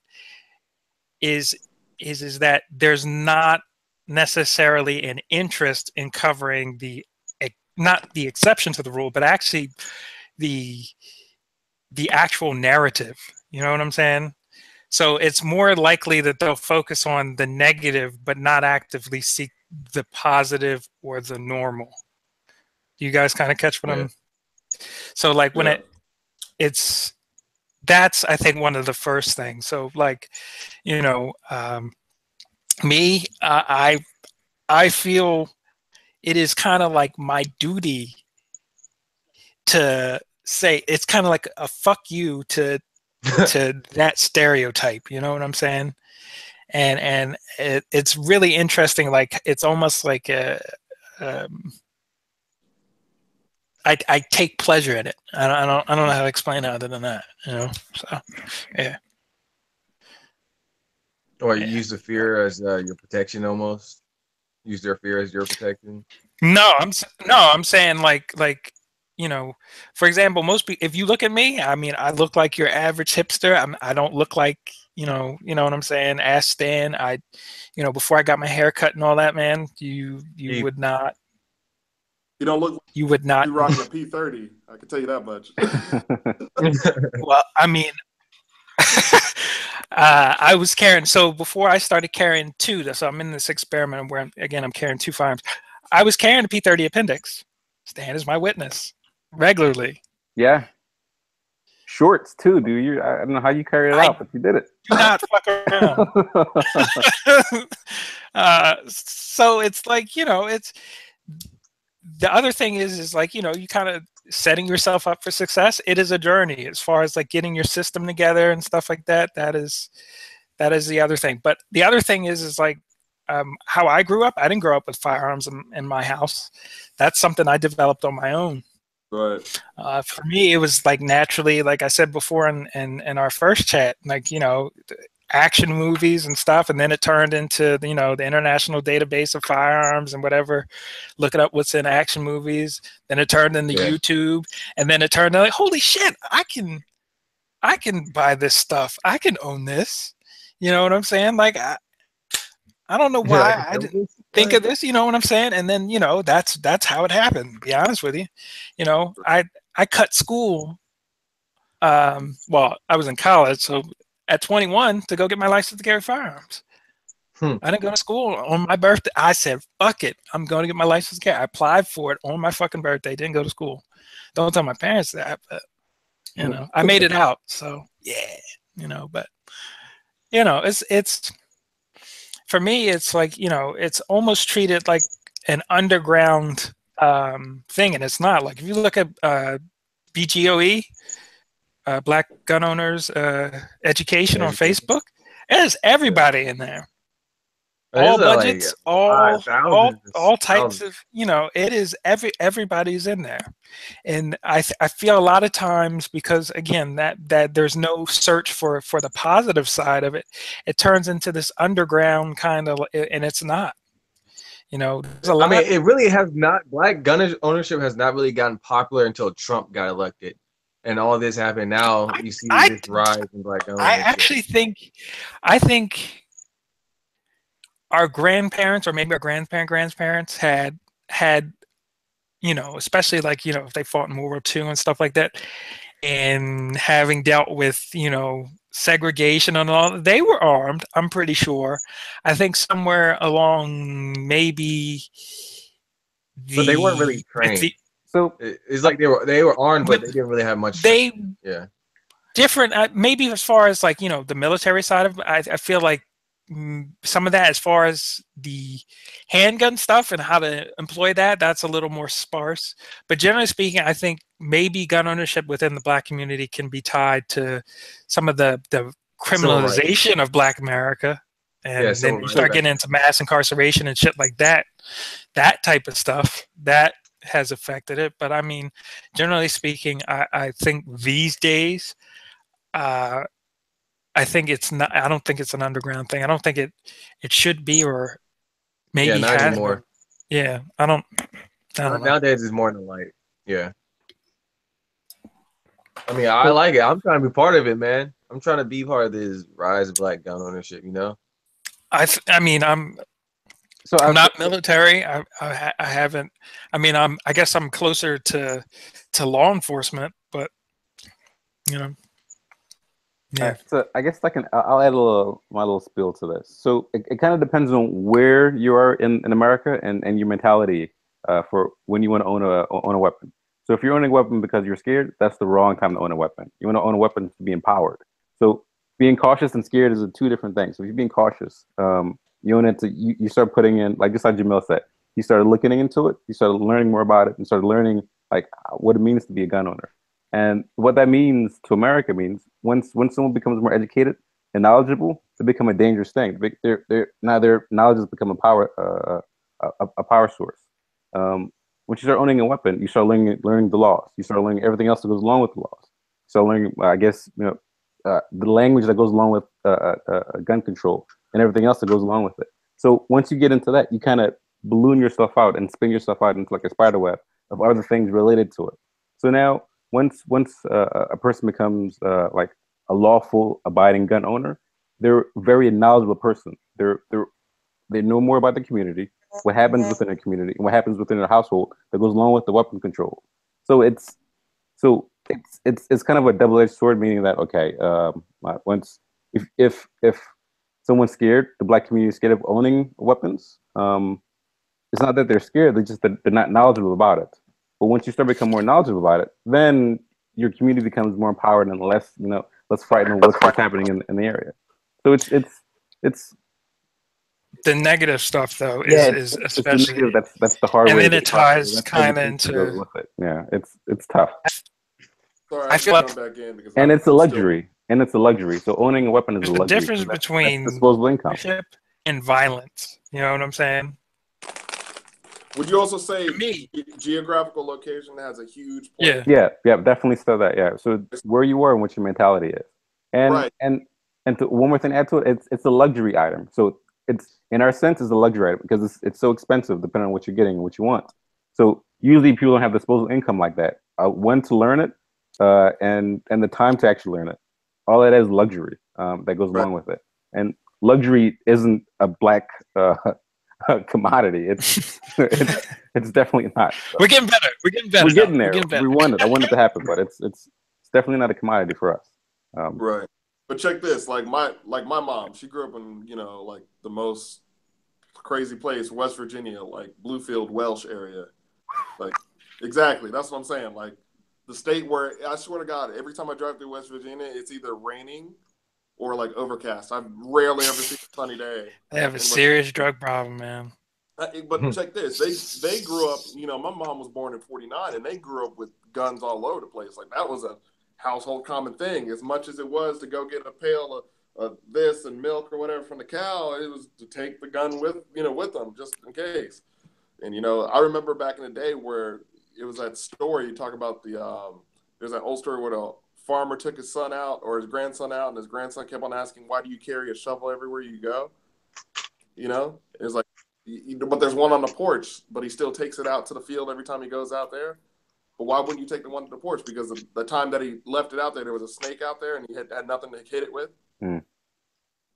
that there's not necessarily an interest in covering not the exception to the rule, but actually the actual narrative. You know what I'm saying? So it's more likely that they'll focus on the negative, but not actively seek the positive or the normal. Do you guys kind of catch what I'm? So like when that's I think one of the first things. So like, you know, me, I feel it is kind of like my duty to say it's kind of like a fuck you to that stereotype. You know what I'm saying? And it's really interesting. Like it's almost like I take pleasure in it. I don't know how to explain it other than that. You know, so yeah. Or you use the fear as your protection, almost. Use their fear as your protection. No, I'm saying like you know, for example, most people, if you look at me, I mean, I look like your average hipster. I don't look like you know what I'm saying. Ask Stan. You know, before I got my hair cut and all that, man, you would not. You don't look. You would not. You rocking a P30. I can tell you that much. Well, I mean. I was carrying, so before I started carrying two, so I'm in this experiment where I'm carrying two firearms. I was carrying a P30 appendix. Stan is my witness regularly. Yeah. Shorts too, dude. I don't know how you carried it out, but you did it. Do not fuck around. So it's like, you know, it's the other thing is like, you know, you kind of setting yourself up for success. It is a journey as far as like getting your system together and stuff like that. That is the other thing. But the other thing is like how I grew up. I didn't grow up with firearms in my house. That's something I developed on my own. Right. For me, it was like naturally, like I said before in our first chat, like, you know, action movies and stuff, and then it turned into, you know, the international database of firearms and whatever, looking up what's in action movies. Then it turned into YouTube, and then it turned into like, holy shit, I can buy this stuff, I can own this. You know what I'm saying? Like I don't know why I didn't think of this, you know what I'm saying? And then, you know, that's how it happened, to be honest with you. You know, I cut school. Well, I was in college, so at 21 to go get my license to carry firearms. I didn't go to school on my birthday. I said, fuck it, I'm going to get my license to carry. I applied for it on my fucking birthday, didn't go to school. Don't tell my parents that, but, you know, I made it out. So, yeah, you know, but, you know, it's for me, it's like, you know, it's almost treated like an underground thing, and it's not. Like if you look at BGOE, Black Gun Owners Education on Facebook, there's everybody in there. All budgets, like all types of, you know, it is everybody's in there. And I feel a lot of times, because again, that there's no search for the positive side of it, it turns into this underground kind of, and it's not. You know, there's a lot. I mean, it really has not. Black gun ownership has not really gotten popular until Trump got elected, and all this happened. Now you see this rise in black gun ownership. I think our grandparents, or maybe our grandparents had, you know, especially like, you know, if they fought in World War II and stuff like that, and having dealt with, you know, segregation and all, they were armed, I'm pretty sure. I think somewhere along maybe but they weren't really trained. So it's like they were armed, but they didn't really have much. Different, maybe as far as like, you know, the military side of it, I feel like some of that, as far as the handgun stuff and how to employ that, that's a little more sparse. But generally speaking, I think maybe gun ownership within the Black community can be tied to some of the criminalization of Black America, and then you start getting into mass incarceration and shit like that. That type of stuff that has affected it. But I mean, generally speaking, I think these days, I think it's not. I don't think it's an underground thing. I don't think it should be, or maybe not anymore. Yeah, I don't know. Nowadays, it's more than light. Yeah. I mean, I like it. I'm trying to be part of it, man. I'm trying to be part of this rise of black gun ownership. You know. I mean, I'm not military. I haven't. I mean, I guess I'm closer to law enforcement, but you know. Yeah. So I guess I'll add my little spiel to this. So it kind of depends on where you are in America and your mentality for when you want to own a weapon. So if you're owning a weapon because you're scared, that's the wrong time to own a weapon. You want to own a weapon to be empowered. So being cautious and scared is two different things. So if you're being cautious, you own it you start putting in, like just like Jamil said, you started looking into it, you started learning more about it, and started learning like what it means to be a gun owner. And what that means to America means when someone becomes more educated and knowledgeable, they become a dangerous thing. Now their knowledge has become a power source. When you start owning a weapon, you start learning the laws. You start learning everything else that goes along with the laws. So learning, I guess, the language that goes along with gun control and everything else that goes along with it. So once you get into that, you kind of balloon yourself out and spin yourself out into like a spider web of other things related to it. So now, once a person becomes like a lawful abiding gun owner, they're a very knowledgeable person. They know more about the community, what happens within a community, and what happens within a household that goes along with the weapon control. So it's kind of a double-edged sword, meaning that if someone's scared, the black community is scared of owning weapons. It's not that they're scared; they're not knowledgeable about it. But once you start becoming more knowledgeable about it, then your community becomes more empowered and less frightened of what's happening in the area. So it's the negative stuff though is especially the negative, that's the hard and way. And then it ties kind of into yeah, it's tough. Sorry, I feel like back in because and it's a luxury. And it's a luxury. So owning a weapon is a luxury. The difference between that's disposable income and violence. You know what I'm saying? Would you also say me, geographical location has a huge point? Yeah, definitely so that, yeah. So where you are and what your mentality is. And right. and one more thing to add to it, it's a luxury item. So it's in our sense is a luxury item because it's so expensive depending on what you're getting and what you want. So usually people don't have disposable income like that. When to learn it, and the time to actually learn it. All that is luxury that goes along with it. And luxury isn't a black commodity. It's definitely not. So. We're getting better. We're getting better. We're getting there. We want it. I want it to happen, but it's definitely not a commodity for us. Right. But check this. Like my mom, she grew up in like the most crazy place, West Virginia, like Bluefield, Welsh area. Like exactly. That's what I'm saying. Like the state where I swear to God, every time I drive through West Virginia, it's either raining or like overcast. I've rarely ever seen a sunny day. They have a serious drug problem, man. But check this. They grew up, my mom was born in 49 and they grew up with guns all over the place. Like that was a household common thing. As much as it was to go get a pail of this and milk or whatever from the cow, it was to take the gun with them just in case. And, I remember back in the day where it was that story you talk about there's that old story where a farmer took his son out or his grandson out and his grandson kept on asking, why do you carry a shovel everywhere you go? It's like, but there's one on the porch, but he still takes it out to the field every time he goes out there. But why wouldn't you take the one to the porch? Because the time that he left it out there was a snake out there and he had nothing to hit it with. Mm.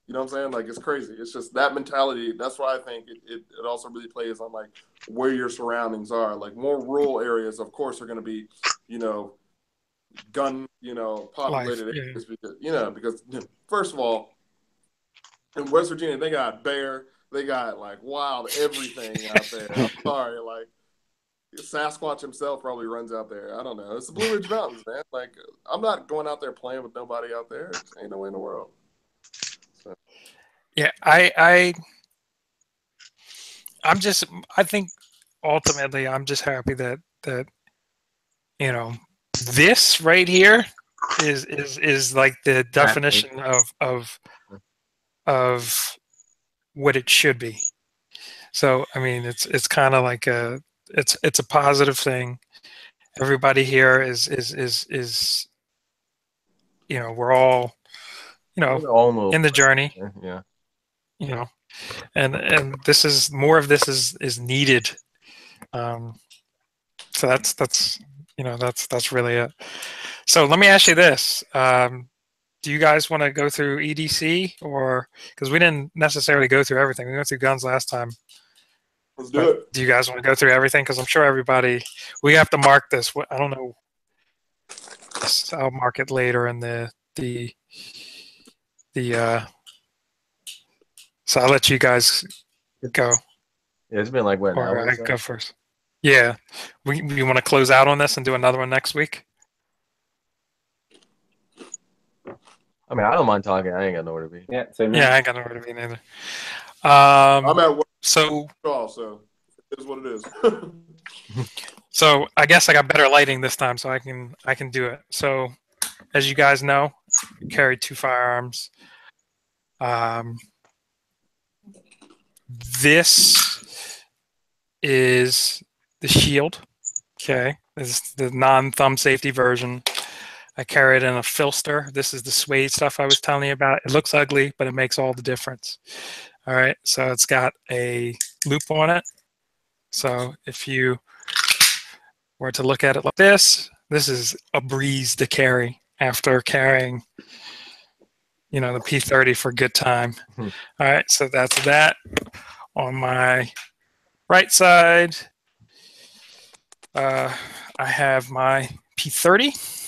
You know what I'm saying? Like, it's crazy. It's just that mentality. That's why I think it also really plays on, like, where your surroundings are. Like, more rural areas, of course, are going to be, gun, populated areas. Because, first of all, in West Virginia, they got bear. They got, like, wild everything out there. I'm sorry. Like, Sasquatch himself probably runs out there. I don't know. It's the Blue Ridge Mountains, man. Like, I'm not going out there playing with nobody out there. It ain't no way in the world. Yeah, I think ultimately I'm just happy that this right here is like the definition of what it should be. So I mean it's kind of like it's a positive thing. Everybody here is we're all in the journey. Yeah. And this is more of this is needed. So that's really it. So let me ask you this. Do you guys want to go through EDC, or because we didn't necessarily go through everything? We went through guns last time. Let's do it. Do you guys want to go through everything? Because I'm sure everybody, we have to mark this. I don't know. I'll mark it later in the so I'll let you guys go. Yeah, it's been like what? Or I go first. Yeah, we want to close out on this and do another one next week. I mean, I don't mind talking. I ain't got nowhere to be. Yeah, same here. Yeah, I ain't got nowhere to be neither. I'm at work, So it is what it is. So I guess I got better lighting this time, so I can do it. So as you guys know, I carry 2 firearms. This is the shield. Okay, this is the non-thumb safety version. I carry it in a filster. This is the suede stuff I was telling you about. It looks ugly, but it makes all the difference. All right, so it's got a loop on it. So if you were to look at it like this is a breeze to carry after carrying, the P30 for a good time. All right, so that's that. On my right side, I have my P30.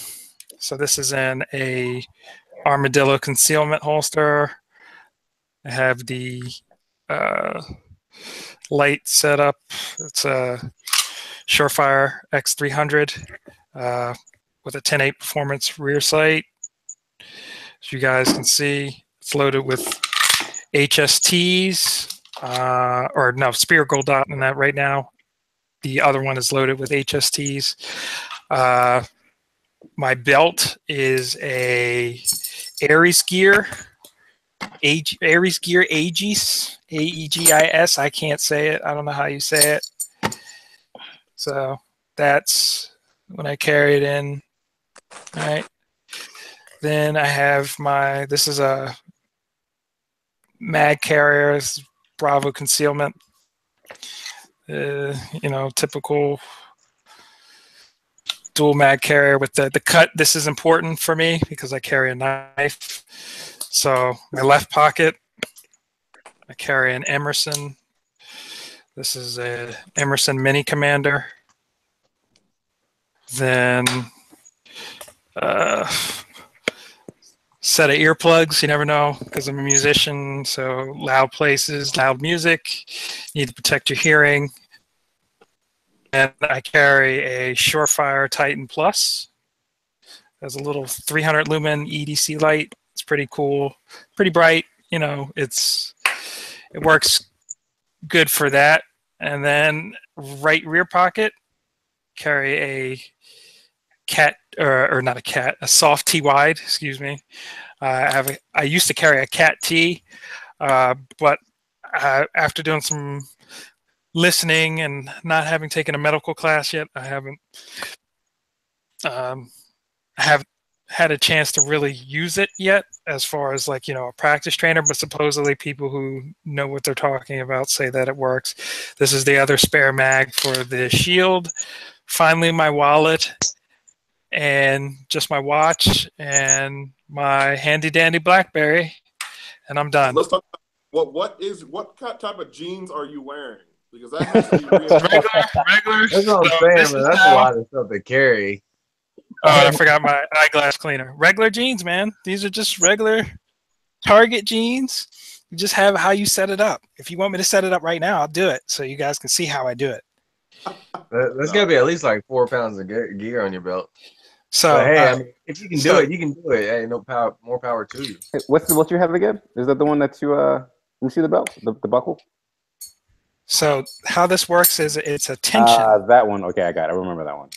So this is in a armadillo concealment holster. I have the light set up. It's a Surefire X300 with a 10.8 performance rear sight. As you guys can see, it's loaded with HSTs, or no, Spear Gold Dot in that right now. The other one is loaded with HSTs. My belt is a Aries Gear, Aries Gear Aegis, A-E-G-I-S. I can't say it. I don't know how you say it. So that's when I carry it in. All right. Then I have this is a mag carrier, it's Bravo concealment. Typical dual mag carrier with the cut. This is important for me because I carry a knife. So my left pocket, I carry an Emerson. This is a Emerson Mini Commander. Then set of earplugs. You never know because I'm a musician. So loud places, loud music. You need to protect your hearing. And I carry a Surefire Titan Plus. Has a little 300 lumen EDC light. It's pretty cool, pretty bright. It works good for that. And then right rear pocket, carry a cat, or not a cat, a soft T wide. Excuse me. I used to carry a cat T, but after doing some listening and not having taken a medical class yet, I haven't had a chance to really use it yet as far as a practice trainer, but supposedly people who know what they're talking about say that it works. This is the other spare mag for the shield. Finally, my wallet and just my watch and my handy dandy BlackBerry, and I'm done. Let's talk about what type of jeans are you wearing? Because that has to be real. regular. That's what I'm saying, man. That's a lot of stuff to carry. Oh, I forgot my eyeglass cleaner. Regular jeans, man. These are just regular Target jeans. You just have how you set it up. If you want me to set it up right now, I'll do it so you guys can see how I do it. There's got to be at least like 4 pounds of gear on your belt. So but, hey, I mean, if you can do it, you can do it. Hey, more power to you. Hey, what you have again? Is that the one that you let me see the belt, the buckle? So how this works is it's a tension. That one. Okay, I got it. I remember that one.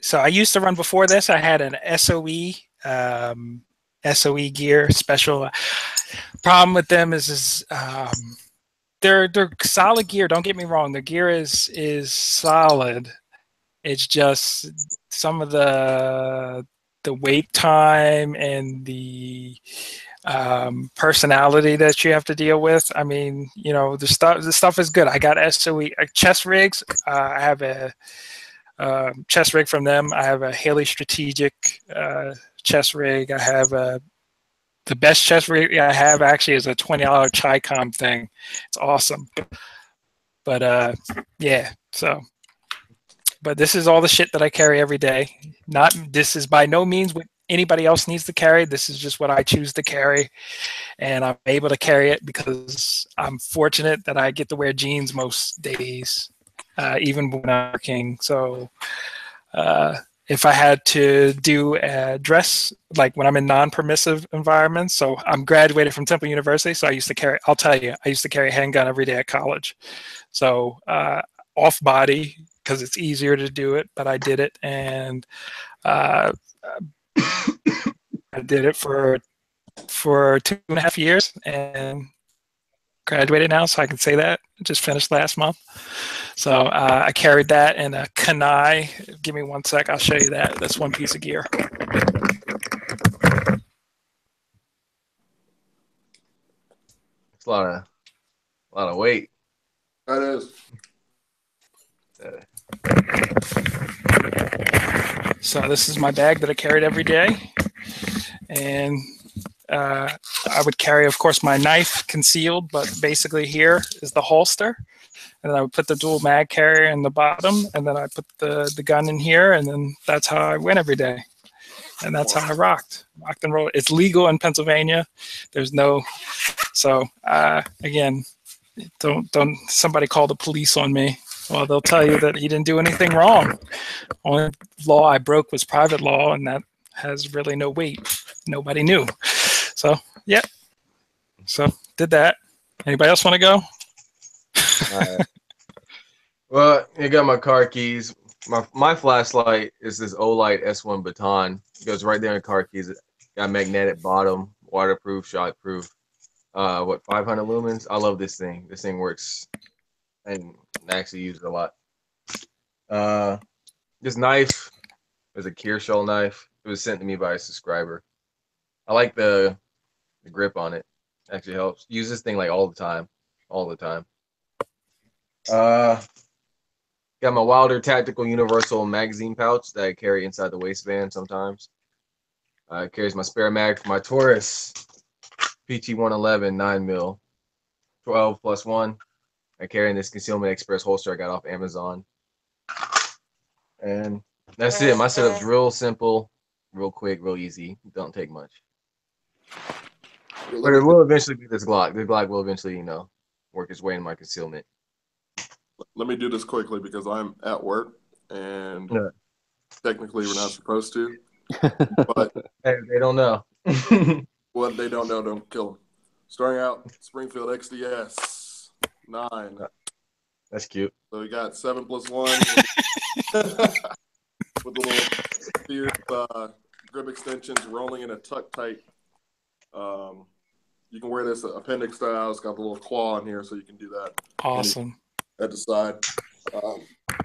So I used to run before this. I had an SOE gear special. Problem with them is they're solid gear. Don't get me wrong. The gear is solid. It's just some of the wait time and the personality that you have to deal with. I mean, the stuff is good. I got SOE chest rigs. I have a chest rig from them. I have a Haley Strategic chest rig. I have the best chest rig I have actually is a $20 Chicom thing. It's awesome. But yeah, so. But this is all the shit that I carry every day. This is by no means what anybody else needs to carry. This is just what I choose to carry. And I'm able to carry it because I'm fortunate that I get to wear jeans most days, even when I'm working. So if I had to do a dress, like when I'm in non-permissive environments, so I'm graduated from Temple University, so I'll tell you, I used to carry a handgun every day at college. So off body, because it's easier to do it, but I did it, and I did it for 2.5 years, and graduated now, so I can say that. Just finished last month. So I carried that in a Kanai. Give me 1 sec, I'll show you that. That's one piece of gear. It's a lot of weight. That is. So this is my bag that I carried every day, and I would carry, of course, my knife concealed, but basically here is the holster, and then I would put the dual mag carrier in the bottom, and then I put the gun in here, and then that's how I went every day, and that's how I rocked and rolled. It's legal in Pennsylvania. There's no, so again, don't somebody call the police on me. Well, they'll tell you that he didn't do anything wrong. Only law I broke was private law, and that has really no weight. Nobody knew. So, yeah. So, did that. Anybody else want to go? All right. Well, you got my car keys. My flashlight is this Olight S1 baton. It goes right there in the car keys. It got magnetic bottom, waterproof, shockproof. 500 lumens? I love this thing. This thing works, and I actually use it a lot. This knife is a Kershaw knife. It was sent to me by a subscriber. I like the grip on it. Actually helps. Use this thing like all the time. Got my Wilder Tactical Universal magazine pouch that I carry inside the waistband sometimes. It carries my spare mag for my Taurus PT-111 9mm 12+1. I carry in this Concealment Express holster I got off Amazon. And that's it. My setup's real simple, real quick, real easy. Don't take much. But it will eventually be this Glock. The Glock will eventually, work its way in my concealment. Let me do this quickly because I'm at work and technically we're not supposed to. But hey, they don't know. What they don't know, don't kill them. Starting out, Springfield XDS 9. That's cute. So we got 7+1 with the little fierce grip extensions rolling in a tuck tight. You can wear this appendix style. It's got the little claw in here, so you can do that. Awesome. At the side.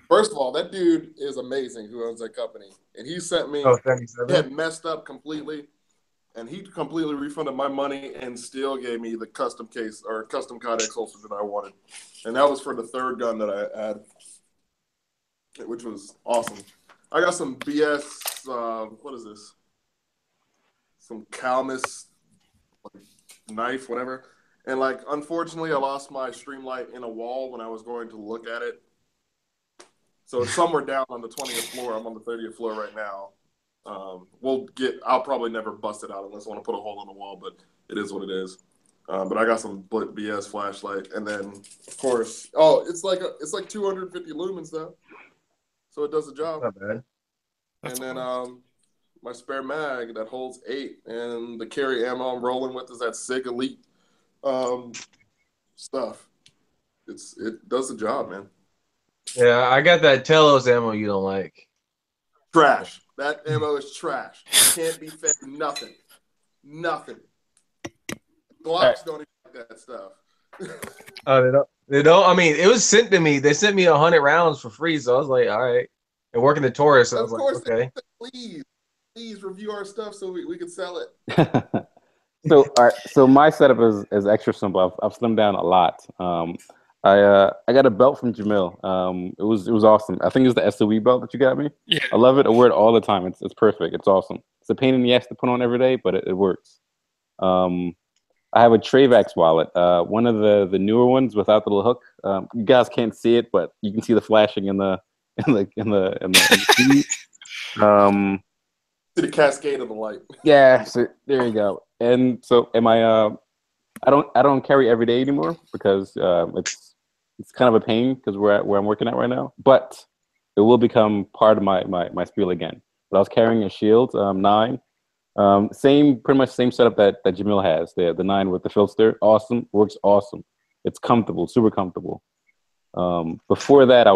First of all, that dude is amazing who owns that company. And he sent me, he had messed up completely, and he completely refunded my money and still gave me the custom case or custom Codex holster that I wanted. And that was for the third gun that I had, which was awesome. I got some BS, what is this? Some Calmus knife, whatever. And, unfortunately, I lost my Streamlight in a wall when I was going to look at it. So it's somewhere down on the 20th floor. I'm on the 30th floor right now. I'll probably never bust it out unless I want to put a hole in the wall, but it is what it is. But I got some BS flashlight. And then, of course, it's like 250 lumens, though. So it does the job. Not bad. And then my spare mag that holds 8. And the carry ammo I'm rolling with is that SIG Elite stuff. It does the job, man. Yeah, I got that Telos ammo you don't like. Trash. That ammo is trash. Can't be fed nothing. Glocks don't even like that stuff. Oh, they don't. They don't. I mean, it was sent to me. They sent me 100 rounds for free, so I was like, all right. And working the Taurus, so I was like, okay. Please review our stuff so we can sell it. So, all right. So my setup is extra simple. I've slimmed down a lot. I got a belt from Jamil. It was awesome. I think it was the SOE belt that you got me. Yeah. I love it. I wear it all the time. It's perfect. It's awesome. It's a pain in the ass to put on every day, but it works. I have a Travax wallet. One of the newer ones without the little hook. You guys can't see it, but you can see the flashing in the feed. See the cascade of the light. Yeah, so there you go. And so I don't carry every day anymore because it's kind of a pain because where I'm working at right now. But it will become part of my spiel again. But I was carrying a Shield 9. Pretty much same setup that Jamil has. The 9 with the filter. Awesome. Works awesome. It's comfortable, super comfortable. Before that, I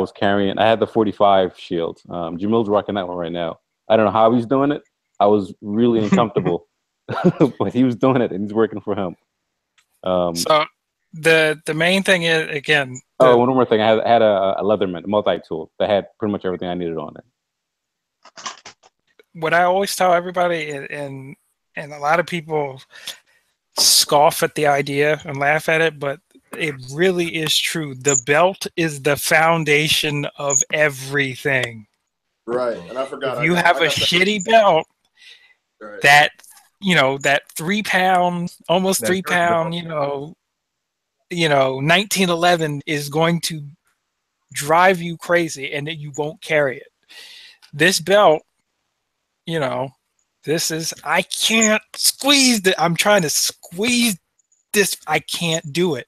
had the 45 Shield. Jamil's rocking that one right now. I don't know how he's doing it. I was really uncomfortable, but he was doing it and it's working for him. So the main thing is, again. One more thing. I had a Leatherman, a multi-tool that had pretty much everything I needed on it. What I always tell everybody, and a lot of people scoff at the idea and laugh at it, but it really is true. The belt is the foundation of everything. Right, and I forgot. If you have a shitty belt, right. that 3 pound, almost 3 pound, 1911 is going to drive you crazy, and that you won't carry it. This belt, I can't squeeze I'm trying to squeeze this. I can't do it.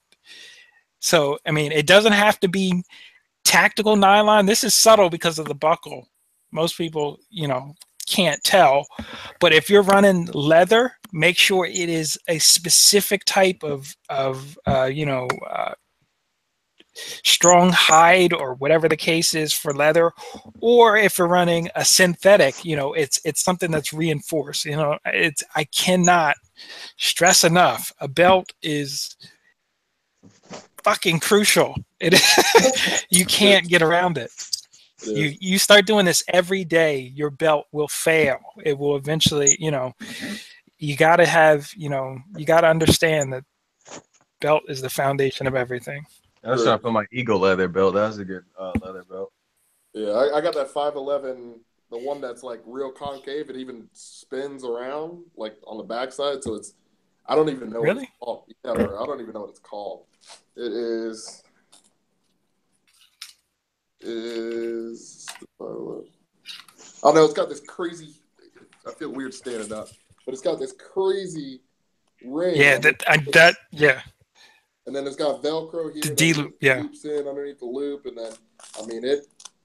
So, I mean, it doesn't have to be tactical nylon. This is subtle because of the buckle. Most people, can't tell. But if you're running leather, make sure it is a specific type of strong hide or whatever the case is for leather. Or if you're running a synthetic, it's something that's reinforced. I cannot stress enough. A belt is fucking crucial. You can't get around it. You start doing this every day, your belt will fail. It will eventually, you got to have, you got to understand that belt is the foundation of everything. I was trying to put my Eagle leather belt. That was a good leather belt. Yeah, I got that 511, the one that's like real concave. It even spins around like on the backside. So I don't even know what it's called. Yeah, bro, I don't even know what it's called. It is oh no, it's got this crazy. I feel weird standing up, but it's got this crazy ring. Yeah, yeah. And then it's got Velcro here. The D-loop, yeah. Loops in underneath the loop, and then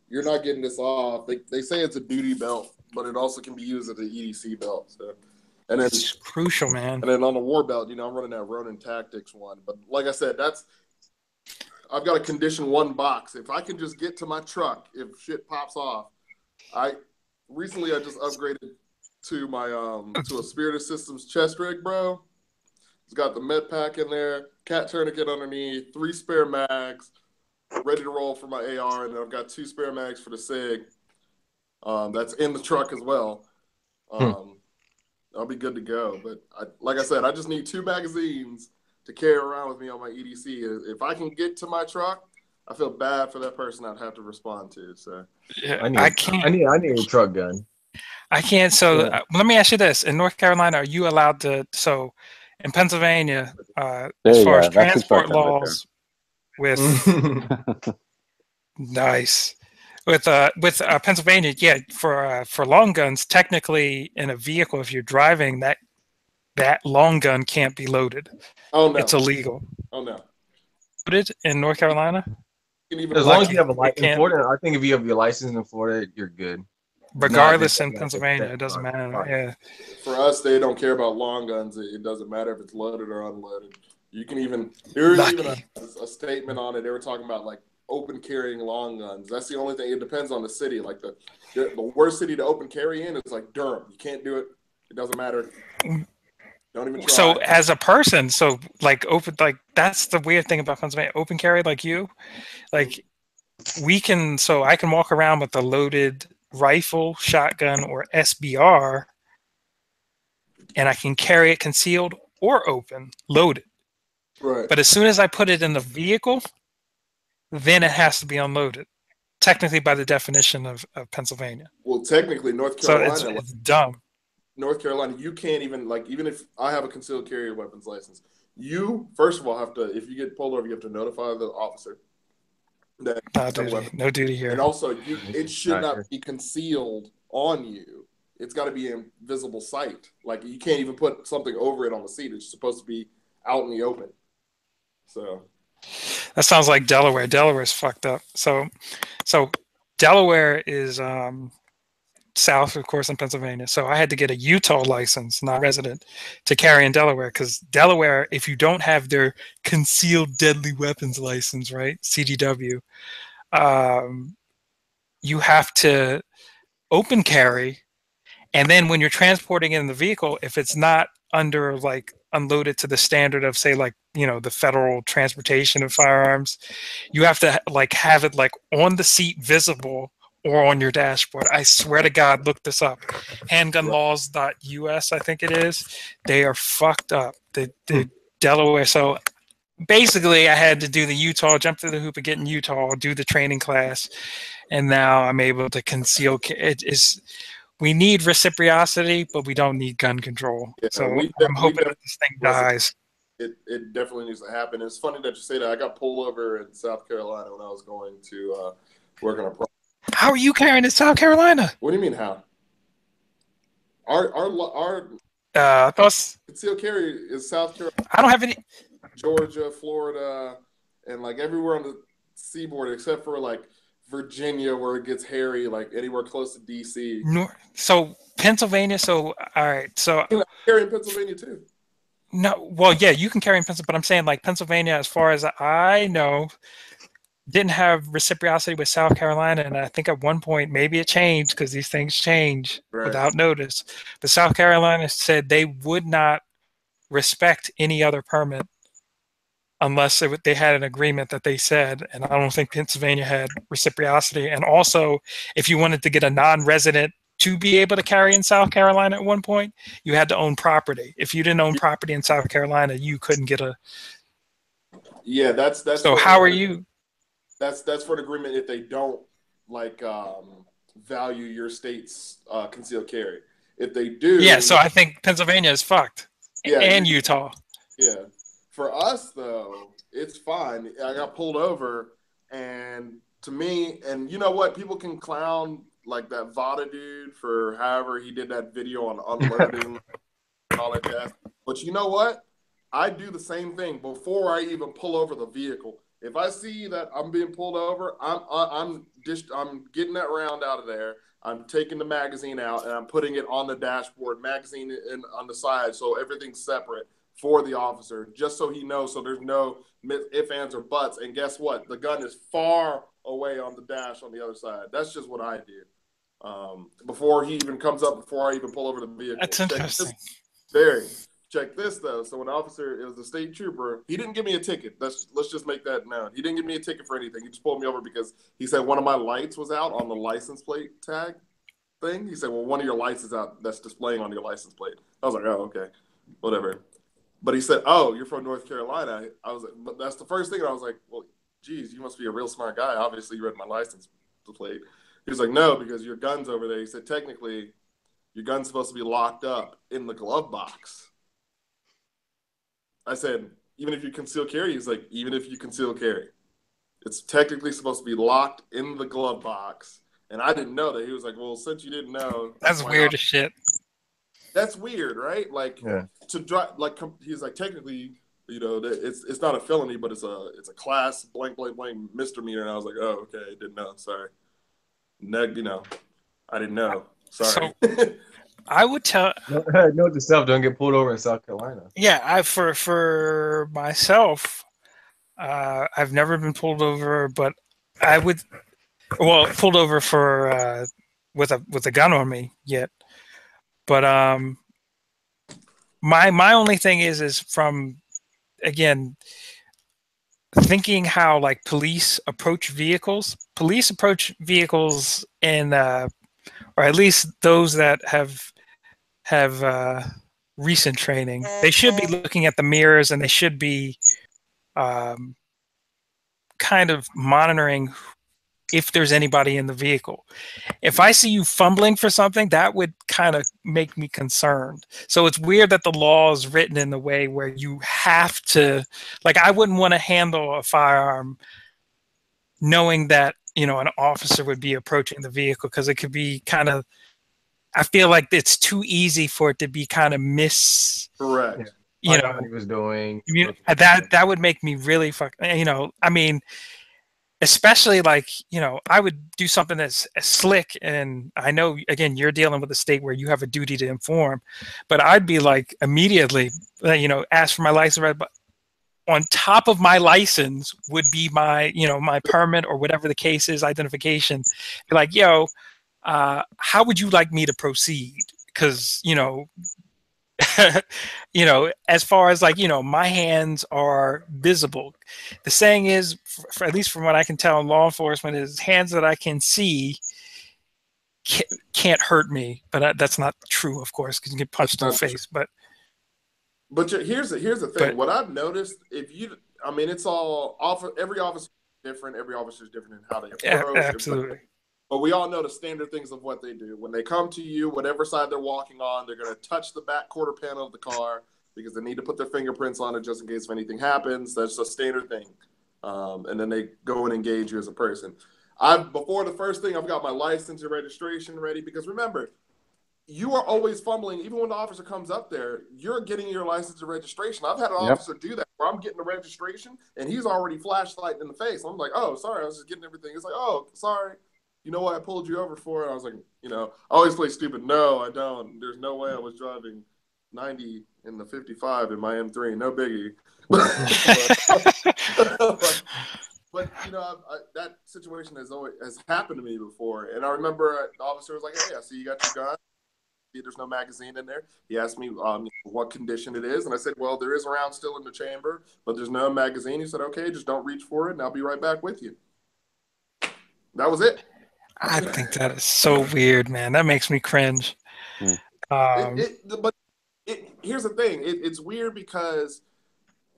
you're not getting this off. They say it's a duty belt, but it also can be used as an EDC belt. So, and then it's crucial, man. And then on the war belt, I'm running that Ronin Tactics one. But like I said, I've got a condition 1 box. If I can just get to my truck, if shit pops off, recently I just upgraded to my to a Spirited Systems chest rig, bro. It's got the med pack in there, cat tourniquet underneath, 3 spare mags, ready to roll for my AR, and then I've got 2 spare mags for the SIG. That's in the truck as well. I'll be good to go. But like I said, I just need 2 magazines to carry around with me on my EDC. If I can get to my truck, I feel bad for that person I'd have to respond to. So yeah, I need a truck gun. I can't. So let me ask you this: in North Carolina, are you allowed to? So in Pennsylvania, as far as transport laws, with nice. With Pennsylvania, yeah, for long guns, technically in a vehicle, if you're driving, that long gun can't be loaded. Oh no, it's illegal. Oh no, loaded in North Carolina. As long as you have a license in Florida, I think if you have your license in Florida, you're good. Regardless, in Pennsylvania, it doesn't matter. Yeah. For us, they don't care about long guns. It doesn't matter if it's loaded or unloaded. You can even there's even a statement on it. They were talking about like open carrying long guns. That's the only thing. It depends on the city. Like the worst city to open carry in is like Durham. You can't do it. It doesn't matter. Don't even try. So as a person, that's the weird thing about Pennsylvania. Open carry, like you, like I can walk around with a loaded rifle, shotgun, or SBR, and I can carry it concealed or open, loaded. Right. But as soon as I put it in the vehicle, then it has to be unloaded. Technically, by the definition of Pennsylvania. Well, technically, North So Carolina, it's dumb. North Carolina, you can't even, like, even if I have a concealed carry weapons license, you first of all have to, if you get pulled over, you have to notify the officer that no duty here. And also, it should not be concealed on you. It's got to be in visible sight. Like, you can't even put something over it on the seat. It's supposed to be out in the open. So that sounds like Delaware. Delaware's fucked up. So Delaware is south, of course, in Pennsylvania. So I had to get a Utah license, not resident, to carry in Delaware, because Delaware, if you don't have their concealed deadly weapons license, right, CDW, you have to open carry, and then when you're transporting it in the vehicle, if it's not under, like, unloaded to the standard of, say, like, you know, the federal transportation of firearms, you have to, like, have it, like, on the seat visible or on your dashboard. I swear to God, look this up. Handgunlaws.us, I think it is. They are fucked up. The Delaware. So basically, I had to do the Utah, jump through the hoop of getting Utah, do the training class, and now I'm able to conceal. We need reciprocity, but we don't need gun control. Yeah, so I'm hoping that this thing dies. It definitely needs to happen. It's funny that you say that. I got pulled over in South Carolina when I was going to work on a project. How are you carrying in South Carolina? What do you mean how? Our concealed carry is South Carolina. I don't have any. Georgia, Florida, and like everywhere on the seaboard except for like Virginia, where it gets hairy, like anywhere close to DC. So Pennsylvania. So all right. So you can carry in Pennsylvania too. No, well, yeah, you can carry in Pennsylvania, but I'm saying, like, Pennsylvania, as far as I know, didn't have reciprocity with South Carolina, and I think at one point maybe it changed because these things change without notice. But South Carolina said they would not respect any other permit unless they had an agreement that they said, and I don't think Pennsylvania had reciprocity. And also, if you wanted to get a non-resident to be able to carry in South Carolina at one point, you had to own property. If you didn't own property in South Carolina, you couldn't get a. Yeah, that's. So how are you? That's for an agreement if they don't like value your state's concealed carry. If they do, yeah. So I think Pennsylvania is fucked. Yeah, and Utah. Yeah. For us though, it's fine. I got pulled over, and to me, and you know what? People can clown like that Vada dude for however he did that video on unloading and all that jazz. But you know what? I do the same thing before I even pull over the vehicle. If I see that I'm being pulled over, I'm getting that round out of there. I'm taking the magazine out and I'm putting it on the dashboard, magazine on the side, so everything's separate for the officer, just so he knows, so there's no ifs, ands, or buts. And guess what? The gun is far away on the dash on the other side. That's just what I do. Before he even comes up, before I even pull over the vehicle. That's interesting. Check this though. So when the officer, it was the state trooper, he didn't give me a ticket. Let's just make that known. He didn't give me a ticket for anything. He just pulled me over because he said one of my lights was out on the license plate tag thing. He said, well, one of your lights is out that's displaying on your license plate. I was like, oh, okay, whatever. But he said, oh, you're from North Carolina. I was like, but that's the first thing. And I was like, well, geez, you must be a real smart guy. Obviously, you read my license plate. He was like, no, because your gun's over there. He said, technically, your gun's supposed to be locked up in the glove box. I said, even if you conceal carry? He's like, even if you conceal carry. It's technically supposed to be locked in the glove box. And I didn't know that. He was like, well, since you didn't know. That's weird as shit. That's weird, right? Like, to drive, like, he's like, technically, you know, it's not a felony, but it's a class blank misdemeanor. And I was like, oh, okay, I didn't know. Sorry. You know, I didn't know. Sorry. So, I would tell. Note to self: don't get pulled over in South Carolina. Yeah, for myself, I've never been pulled over, but I would. Well, pulled over for with a gun on me yet, but my only thing is from, again, thinking how like police approach vehicles. Police approach vehicles in, or at least those that have recent training. They should be looking at the mirrors and they should be kind of monitoring if there's anybody in the vehicle. If I see you fumbling for something, that would kind of make me concerned. So it's weird that the law is written in the way where you have to, like, I wouldn't want to handle a firearm knowing that, you know, an officer would be approaching the vehicle, because it could be kind of, I feel like it's too easy for it to be kind of Correct. you know, what he was doing. that would make me really you know, I mean, especially like, you know, I would do something that's slick, and I know, again, you're dealing with a state where you have a duty to inform, but I'd be like immediately, you know, ask for my license, but on top of my license would be my, you know, my permit or whatever the case is, identification. Be like, yo, how would you like me to proceed? Because, you know, you know, as far as like, you know, my hands are visible. The saying is, for at least from what I can tell in law enforcement, is hands that I can see can't hurt me. But that's not true, of course, because you get punched in the face. But here's the thing. What I've noticed, I mean, it's all every officer is different. Every officer is different in how they approach. Absolutely. But we all know the standard things of what they do. When they come to you, whatever side they're walking on, they're going to touch the back quarter panel of the car because they need to put their fingerprints on it just in case if anything happens. That's a standard thing. And then they go and engage you as a person. Before the first thing, I've got my license and registration ready, because remember, you are always fumbling. Even when the officer comes up there, you're getting your license and registration. I've had an officer do that where I'm getting the registration and he's already flashlighting in the face. I'm like, oh, sorry, I was just getting everything. It's like, oh, sorry. You know what I pulled you over for? And I was like, you know, I always play stupid. No, I don't. There's no way I was driving 90 in the 55 in my M3. No biggie. But you know, that situation has happened to me before. And I remember the officer was like, hey, I see you got your gun. There's no magazine in there. He asked me what condition it is. And I said, well, there is a round still in the chamber, but there's no magazine. He said, okay, just don't reach for it, and I'll be right back with you. That was it. I think that is so weird, man. That makes me cringe. But here's the thing. It's weird because,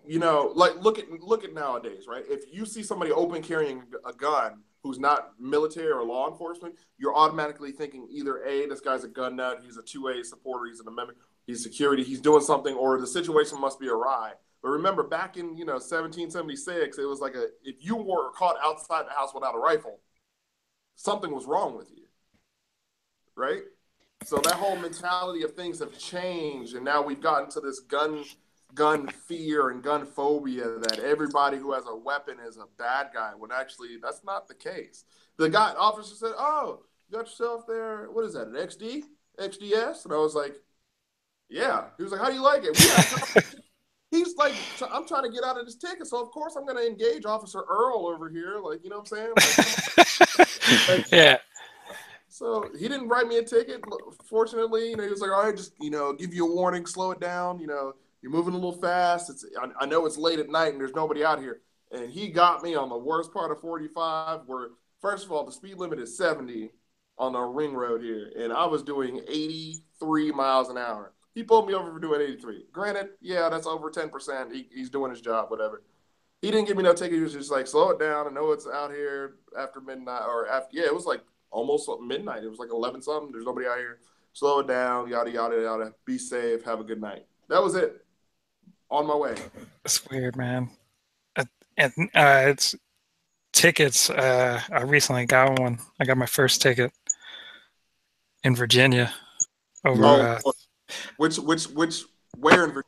you know, like look at nowadays, right? If you see somebody open carrying a gun who's not military or law enforcement, you're automatically thinking either A, this guy's a gun nut, he's a 2A supporter, he's an amendment, he's security, he's doing something, or the situation must be awry. But remember, back in 1776, it was like if you were caught outside the house without a rifle, something was wrong with you, right? So that whole mentality of things have changed, and now we've gotten to this gun fear and gun phobia that everybody who has a weapon is a bad guy, when actually that's not the case. The officer said, oh, you got yourself there, what is that, an XDS? And I was like, yeah. He was like, how do you like it? He's like, I'm trying to get out of this ticket, so of course I'm going to engage Officer Earl over here. Like, you know what I'm saying? Like, yeah. So he didn't write me a ticket, fortunately. He was like, all right, just, give you a warning, slow it down. You're moving a little fast. I know it's late at night and there's nobody out here. And he got me on the worst part of 45 where, first of all, the speed limit is 70 on the ring road here. And I was doing 83 miles an hour. He pulled me over for doing 83. Granted, yeah, that's over 10%. He's doing his job, whatever. He didn't give me no ticket. He was just like, slow it down. I know it's out here after midnight it was like almost midnight. It was like 11 something. There's nobody out here. Slow it down, yada, yada, yada. Be safe. Have a good night. That was it. On my way. It's weird, man. And it's tickets. I recently got one. I got my first ticket in Virginia. Over where in Virginia?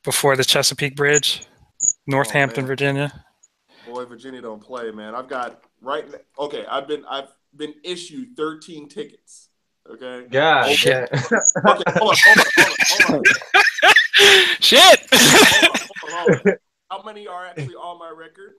Before the Chesapeake Bridge, Northampton, Virginia. Boy, Virginia don't play, man. I've been issued 13 tickets. Okay. God. Okay. Shit. Okay. Hold on. Shit. Hold on. How many are actually on my record?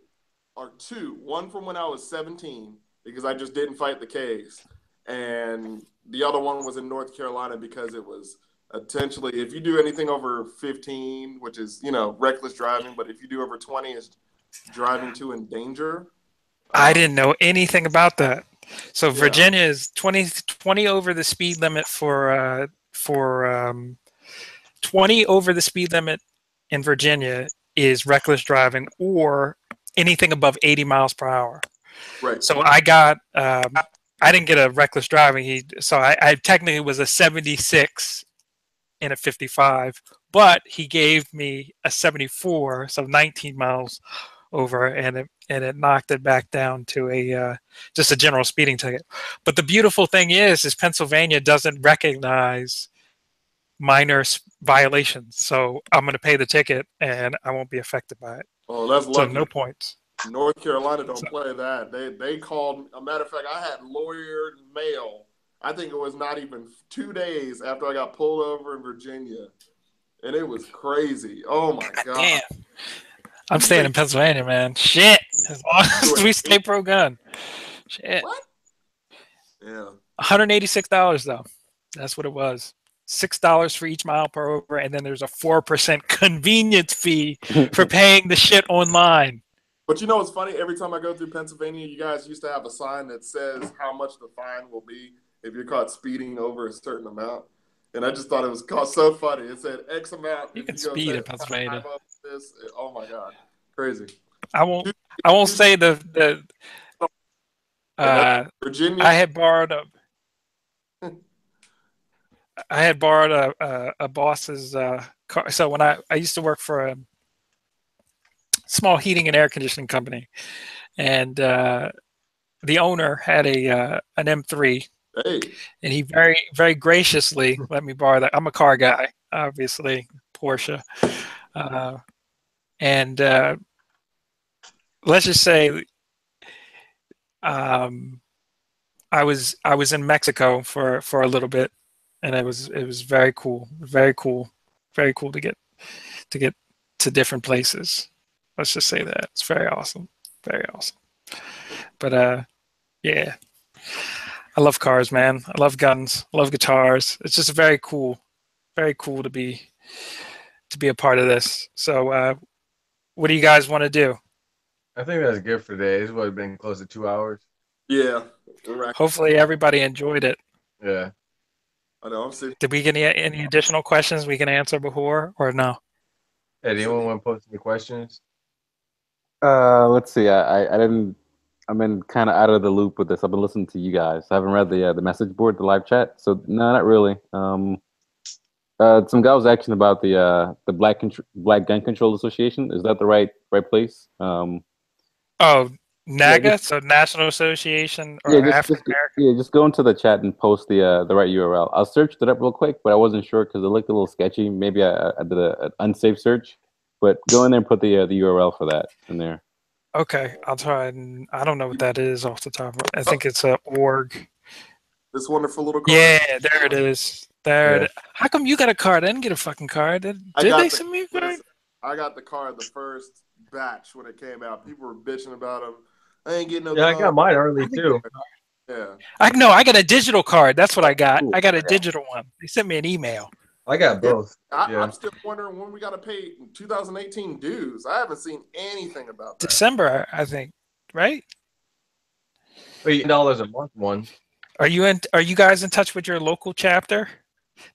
Are 2. One from when I was 17 because I just didn't fight the case, and the other one was in North Carolina because it was potentially, if you do anything over 15, which is reckless driving, but if you do over 20, it's driving to endanger. I didn't know anything about that. So Virginia is 20 over the speed limit for 20 over the speed limit in Virginia is reckless driving, or anything above 80 miles per hour. Right. So I got, I didn't get a reckless driving. So I technically was a 76 in a 55, but he gave me a 74, so 19 miles over, and it knocked it back down to a just a general speeding ticket. But the beautiful thing is Pennsylvania doesn't recognize minor violations, so I'm going to pay the ticket and I won't be affected by it. Oh, that's so lucky. no points. North Carolina don't play that. They called. A matter of fact, I had lawyered mail. I think it was not even 2 days after I got pulled over in Virginia, and it was crazy. Oh my god! Damn. I'm staying in Pennsylvania, man. Shit. As long as we stay pro gun. Shit. What? Yeah. $186 though. That's what it was. $6 for each mile per over, and then there's a 4% convenience fee for paying the shit online. But you know what's funny? Every time I go through Pennsylvania, you guys used to have a sign that says how much the fine will be if you're caught speeding over a certain amount. And I just thought it was so funny. It said X amount. You can speed in Pennsylvania. Oh my god, crazy! I won't say the. Virginia. I had borrowed a boss's car. So when I used to work for a small heating and air conditioning company, and the owner had an M3. Hey. And he very, very graciously let me borrow that. I'm a car guy, obviously, Porsche. And let's just say I was in Mexico for a little bit, and it was very cool, very cool, very cool to get to different places. Let's just say that. It's very awesome. Very awesome. But yeah. I love cars, man. I love guns. I love guitars. It's just very cool to be a part of this. So, what do you guys want to do? I think that's good for today. It's what been close to 2 hours. Yeah. Right. Hopefully, everybody enjoyed it. Yeah. I know. I'm sitting. Did we get any additional questions we can answer before, or no? Hey, anyone want to post any questions? Let's see. I didn't. I've been kind of out of the loop with this. I've been listening to you guys. I haven't read the message board, the live chat. So no, not really. Some guy was asking about the Black Gun Control Association. Is that the right place? Oh, NAGA, so National Association or African American. Yeah, just go into the chat and post the right URL. I searched it up real quick, but I wasn't sure because it looked a little sketchy. Maybe I did an unsafe search, but go in there and put the URL for that in there. Okay, I'll try. And I don't know what that is off the top. I think it's a org. This wonderful little card. Yeah, there it is. There. Yeah. How come you got a card? I didn't get a fucking card. Did they send me a card? I got the card the first batch when it came out. People were bitching about them. I ain't getting no. Yeah, card. I got mine early too. Yeah. I got a digital card. That's what I got. I got a digital one. They sent me an email. I got both. I'm still wondering when we got to pay 2018 dues. I haven't seen anything about that. December, I think, right? $8 a month one. Are you guys in touch with your local chapter?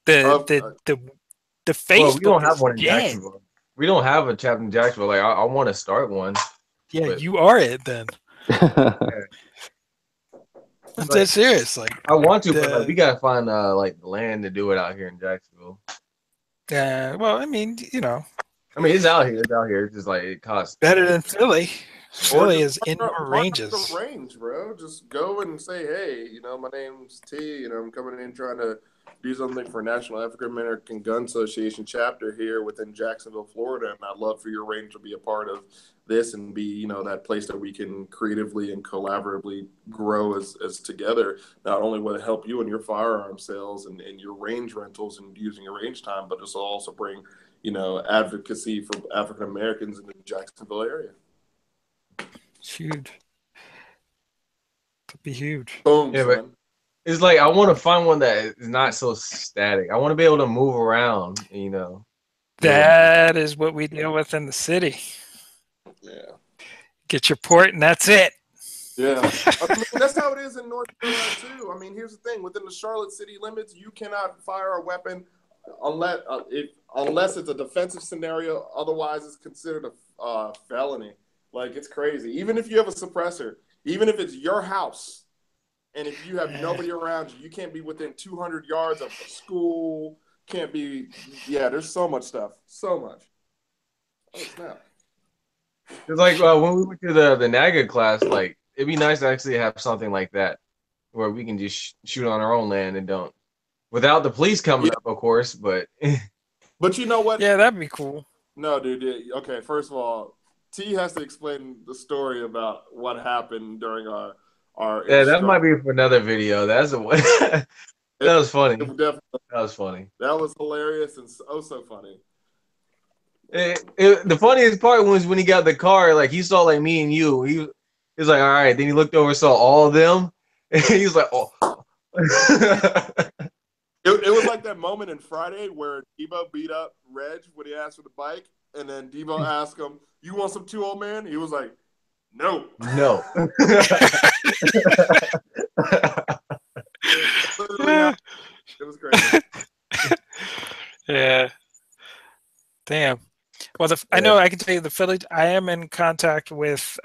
The Facebook. Well, we don't have one in Jacksonville. We don't have a chapter in Jacksonville. Like I want to start one. Yeah, you are it then. I'm dead serious. Like I want to, but we gotta find like land to do it out here in Jacksonville. Yeah, well, I mean, it's out here. It's out here. It's just like it costs better than Philly. Philly is indoor ranges. The range, bro. Just go and say, hey, my name's T, and I'm coming in trying to do something for National African American Gun Association chapter here within Jacksonville, Florida, and I'd love for your range to be a part of this and be, that place that we can creatively and collaboratively grow as together. Not only will it help you in your firearm sales and your range rentals and using your range time, but this will also bring, advocacy for African Americans in the Jacksonville area. It's huge. Could be huge. Boom, yeah, but it's like I want to find one that is not so static. I want to be able to move around, That is what we deal with in the city. Yeah. Get your port and that's it. Yeah. That's how it is in North Carolina too. Here's the thing. Within the Charlotte city limits, you cannot fire a weapon unless it's a defensive scenario. Otherwise, it's considered a felony. Like, it's crazy. Even if you have a suppressor, even if it's your house, and if you have nobody around you, you can't be within 200 yards of a school. Can't be. Yeah, there's so much stuff. So much. Oh, snap. It's like when we went to the NAGA class, like it'd be nice to actually have something like that where we can just shoot on our own land and don't, without the police coming up, of course. But But you know what? Yeah, that'd be cool. No, dude. Okay, first of all, T has to explain the story about what happened during our yeah, that might be for another video. That's a that was funny. Definitely, that was funny. That was hilarious and so funny. The funniest part was when he got the car, like he saw like me and you. He was like, all right. Then he looked over, saw all of them, and he was like, oh. It was like that moment in Friday where Debo beat up Reg when he asked for the bike, and then Debo asked him, "You want some too, old man?" He was like, "No, no." It was crazy. Yeah. Damn. Well, I know I can tell you the village. I am in contact with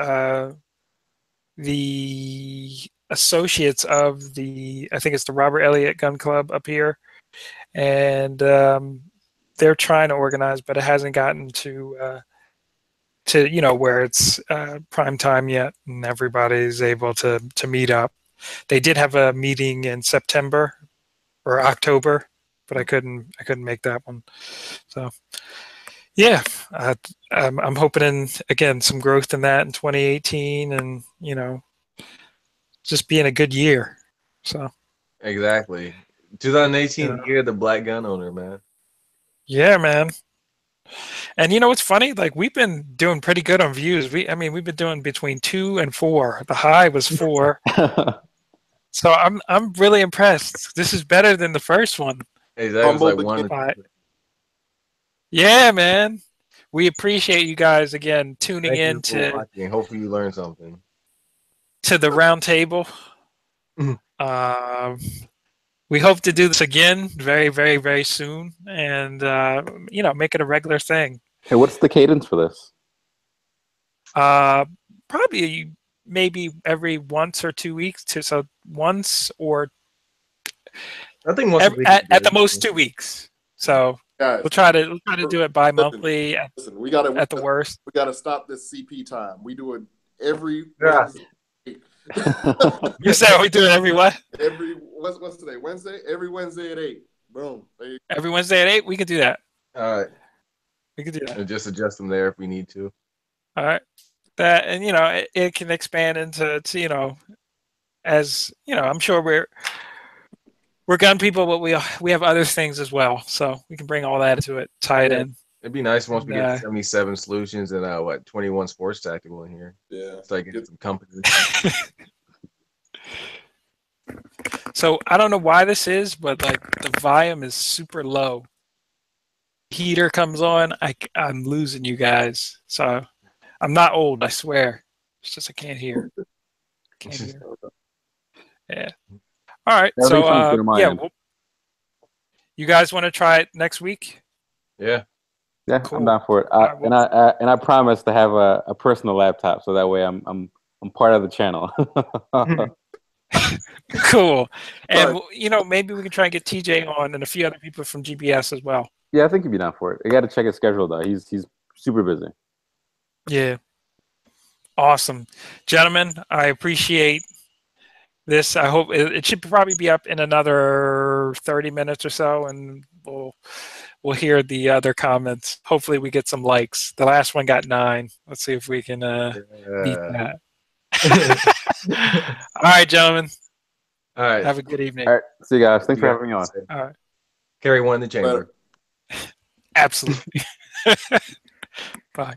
the associates of I think it's the Robert Elliott Gun Club up here, and they're trying to organize, but it hasn't gotten to where it's prime time yet, and everybody's able to meet up. They did have a meeting in September or October, but I couldn't make that one. So yeah, I'm hoping in again some growth in that in 2018, and just being a good year. So exactly, 2018 year of the black gun owner, man. Yeah, man. And what's funny? Like we've been doing pretty good on views. We've been doing between 2 and 4. The high was 4. So I'm really impressed. This is better than the first one. Hey, that was like 1. Yeah, man. We appreciate you guys again tuning in to. Hopefully you learned something. To the Roundtable. We hope to do this again very, very, very soon, and make it a regular thing. Hey, what's the cadence for this? Probably maybe every once or 2 weeks. So once or I think once at the most 2 weeks. So we'll try to do it bi-monthly. Listen, we got at the worst. We got to stop this CP time. We do it every. You said we do it every what? What's today? Wednesday? Every Wednesday at 8. Boom. Every Wednesday at 8, we can do that. All right. We can do that. And just adjust them there if we need to. All right. That, and it can expand into as I'm sure we're gun people, but we have other things as well, so we can bring all that into it, tie it in. It'd be nice once we get 77 solutions and 21 sports tactical in here. Yeah, it's like get some companies. So I don't know why this is, but like the volume is super low. Heater comes on, I'm losing you guys. So I'm not old, I swear. It's just I can't hear. Yeah. All right. So you guys want to try it next week? Yeah. Yeah, cool. I'm down for it. And I promise to have a personal laptop, so that way I'm part of the channel. Cool. And maybe we can try and get TJ on and a few other people from GBS as well. Yeah, I think he'd be down for it. I got to check his schedule though. He's super busy. Yeah. Awesome, gentlemen. I appreciate this. I hope it should probably be up in another 30 minutes or so, and we'll hear the other comments. Hopefully we get some likes. The last one got 9. Let's see if we can beat that. All right, gentlemen. All right. Have a good evening. All right. See you guys. Thanks for having me on. All right. Carry one in the chamber. Absolutely. Bye.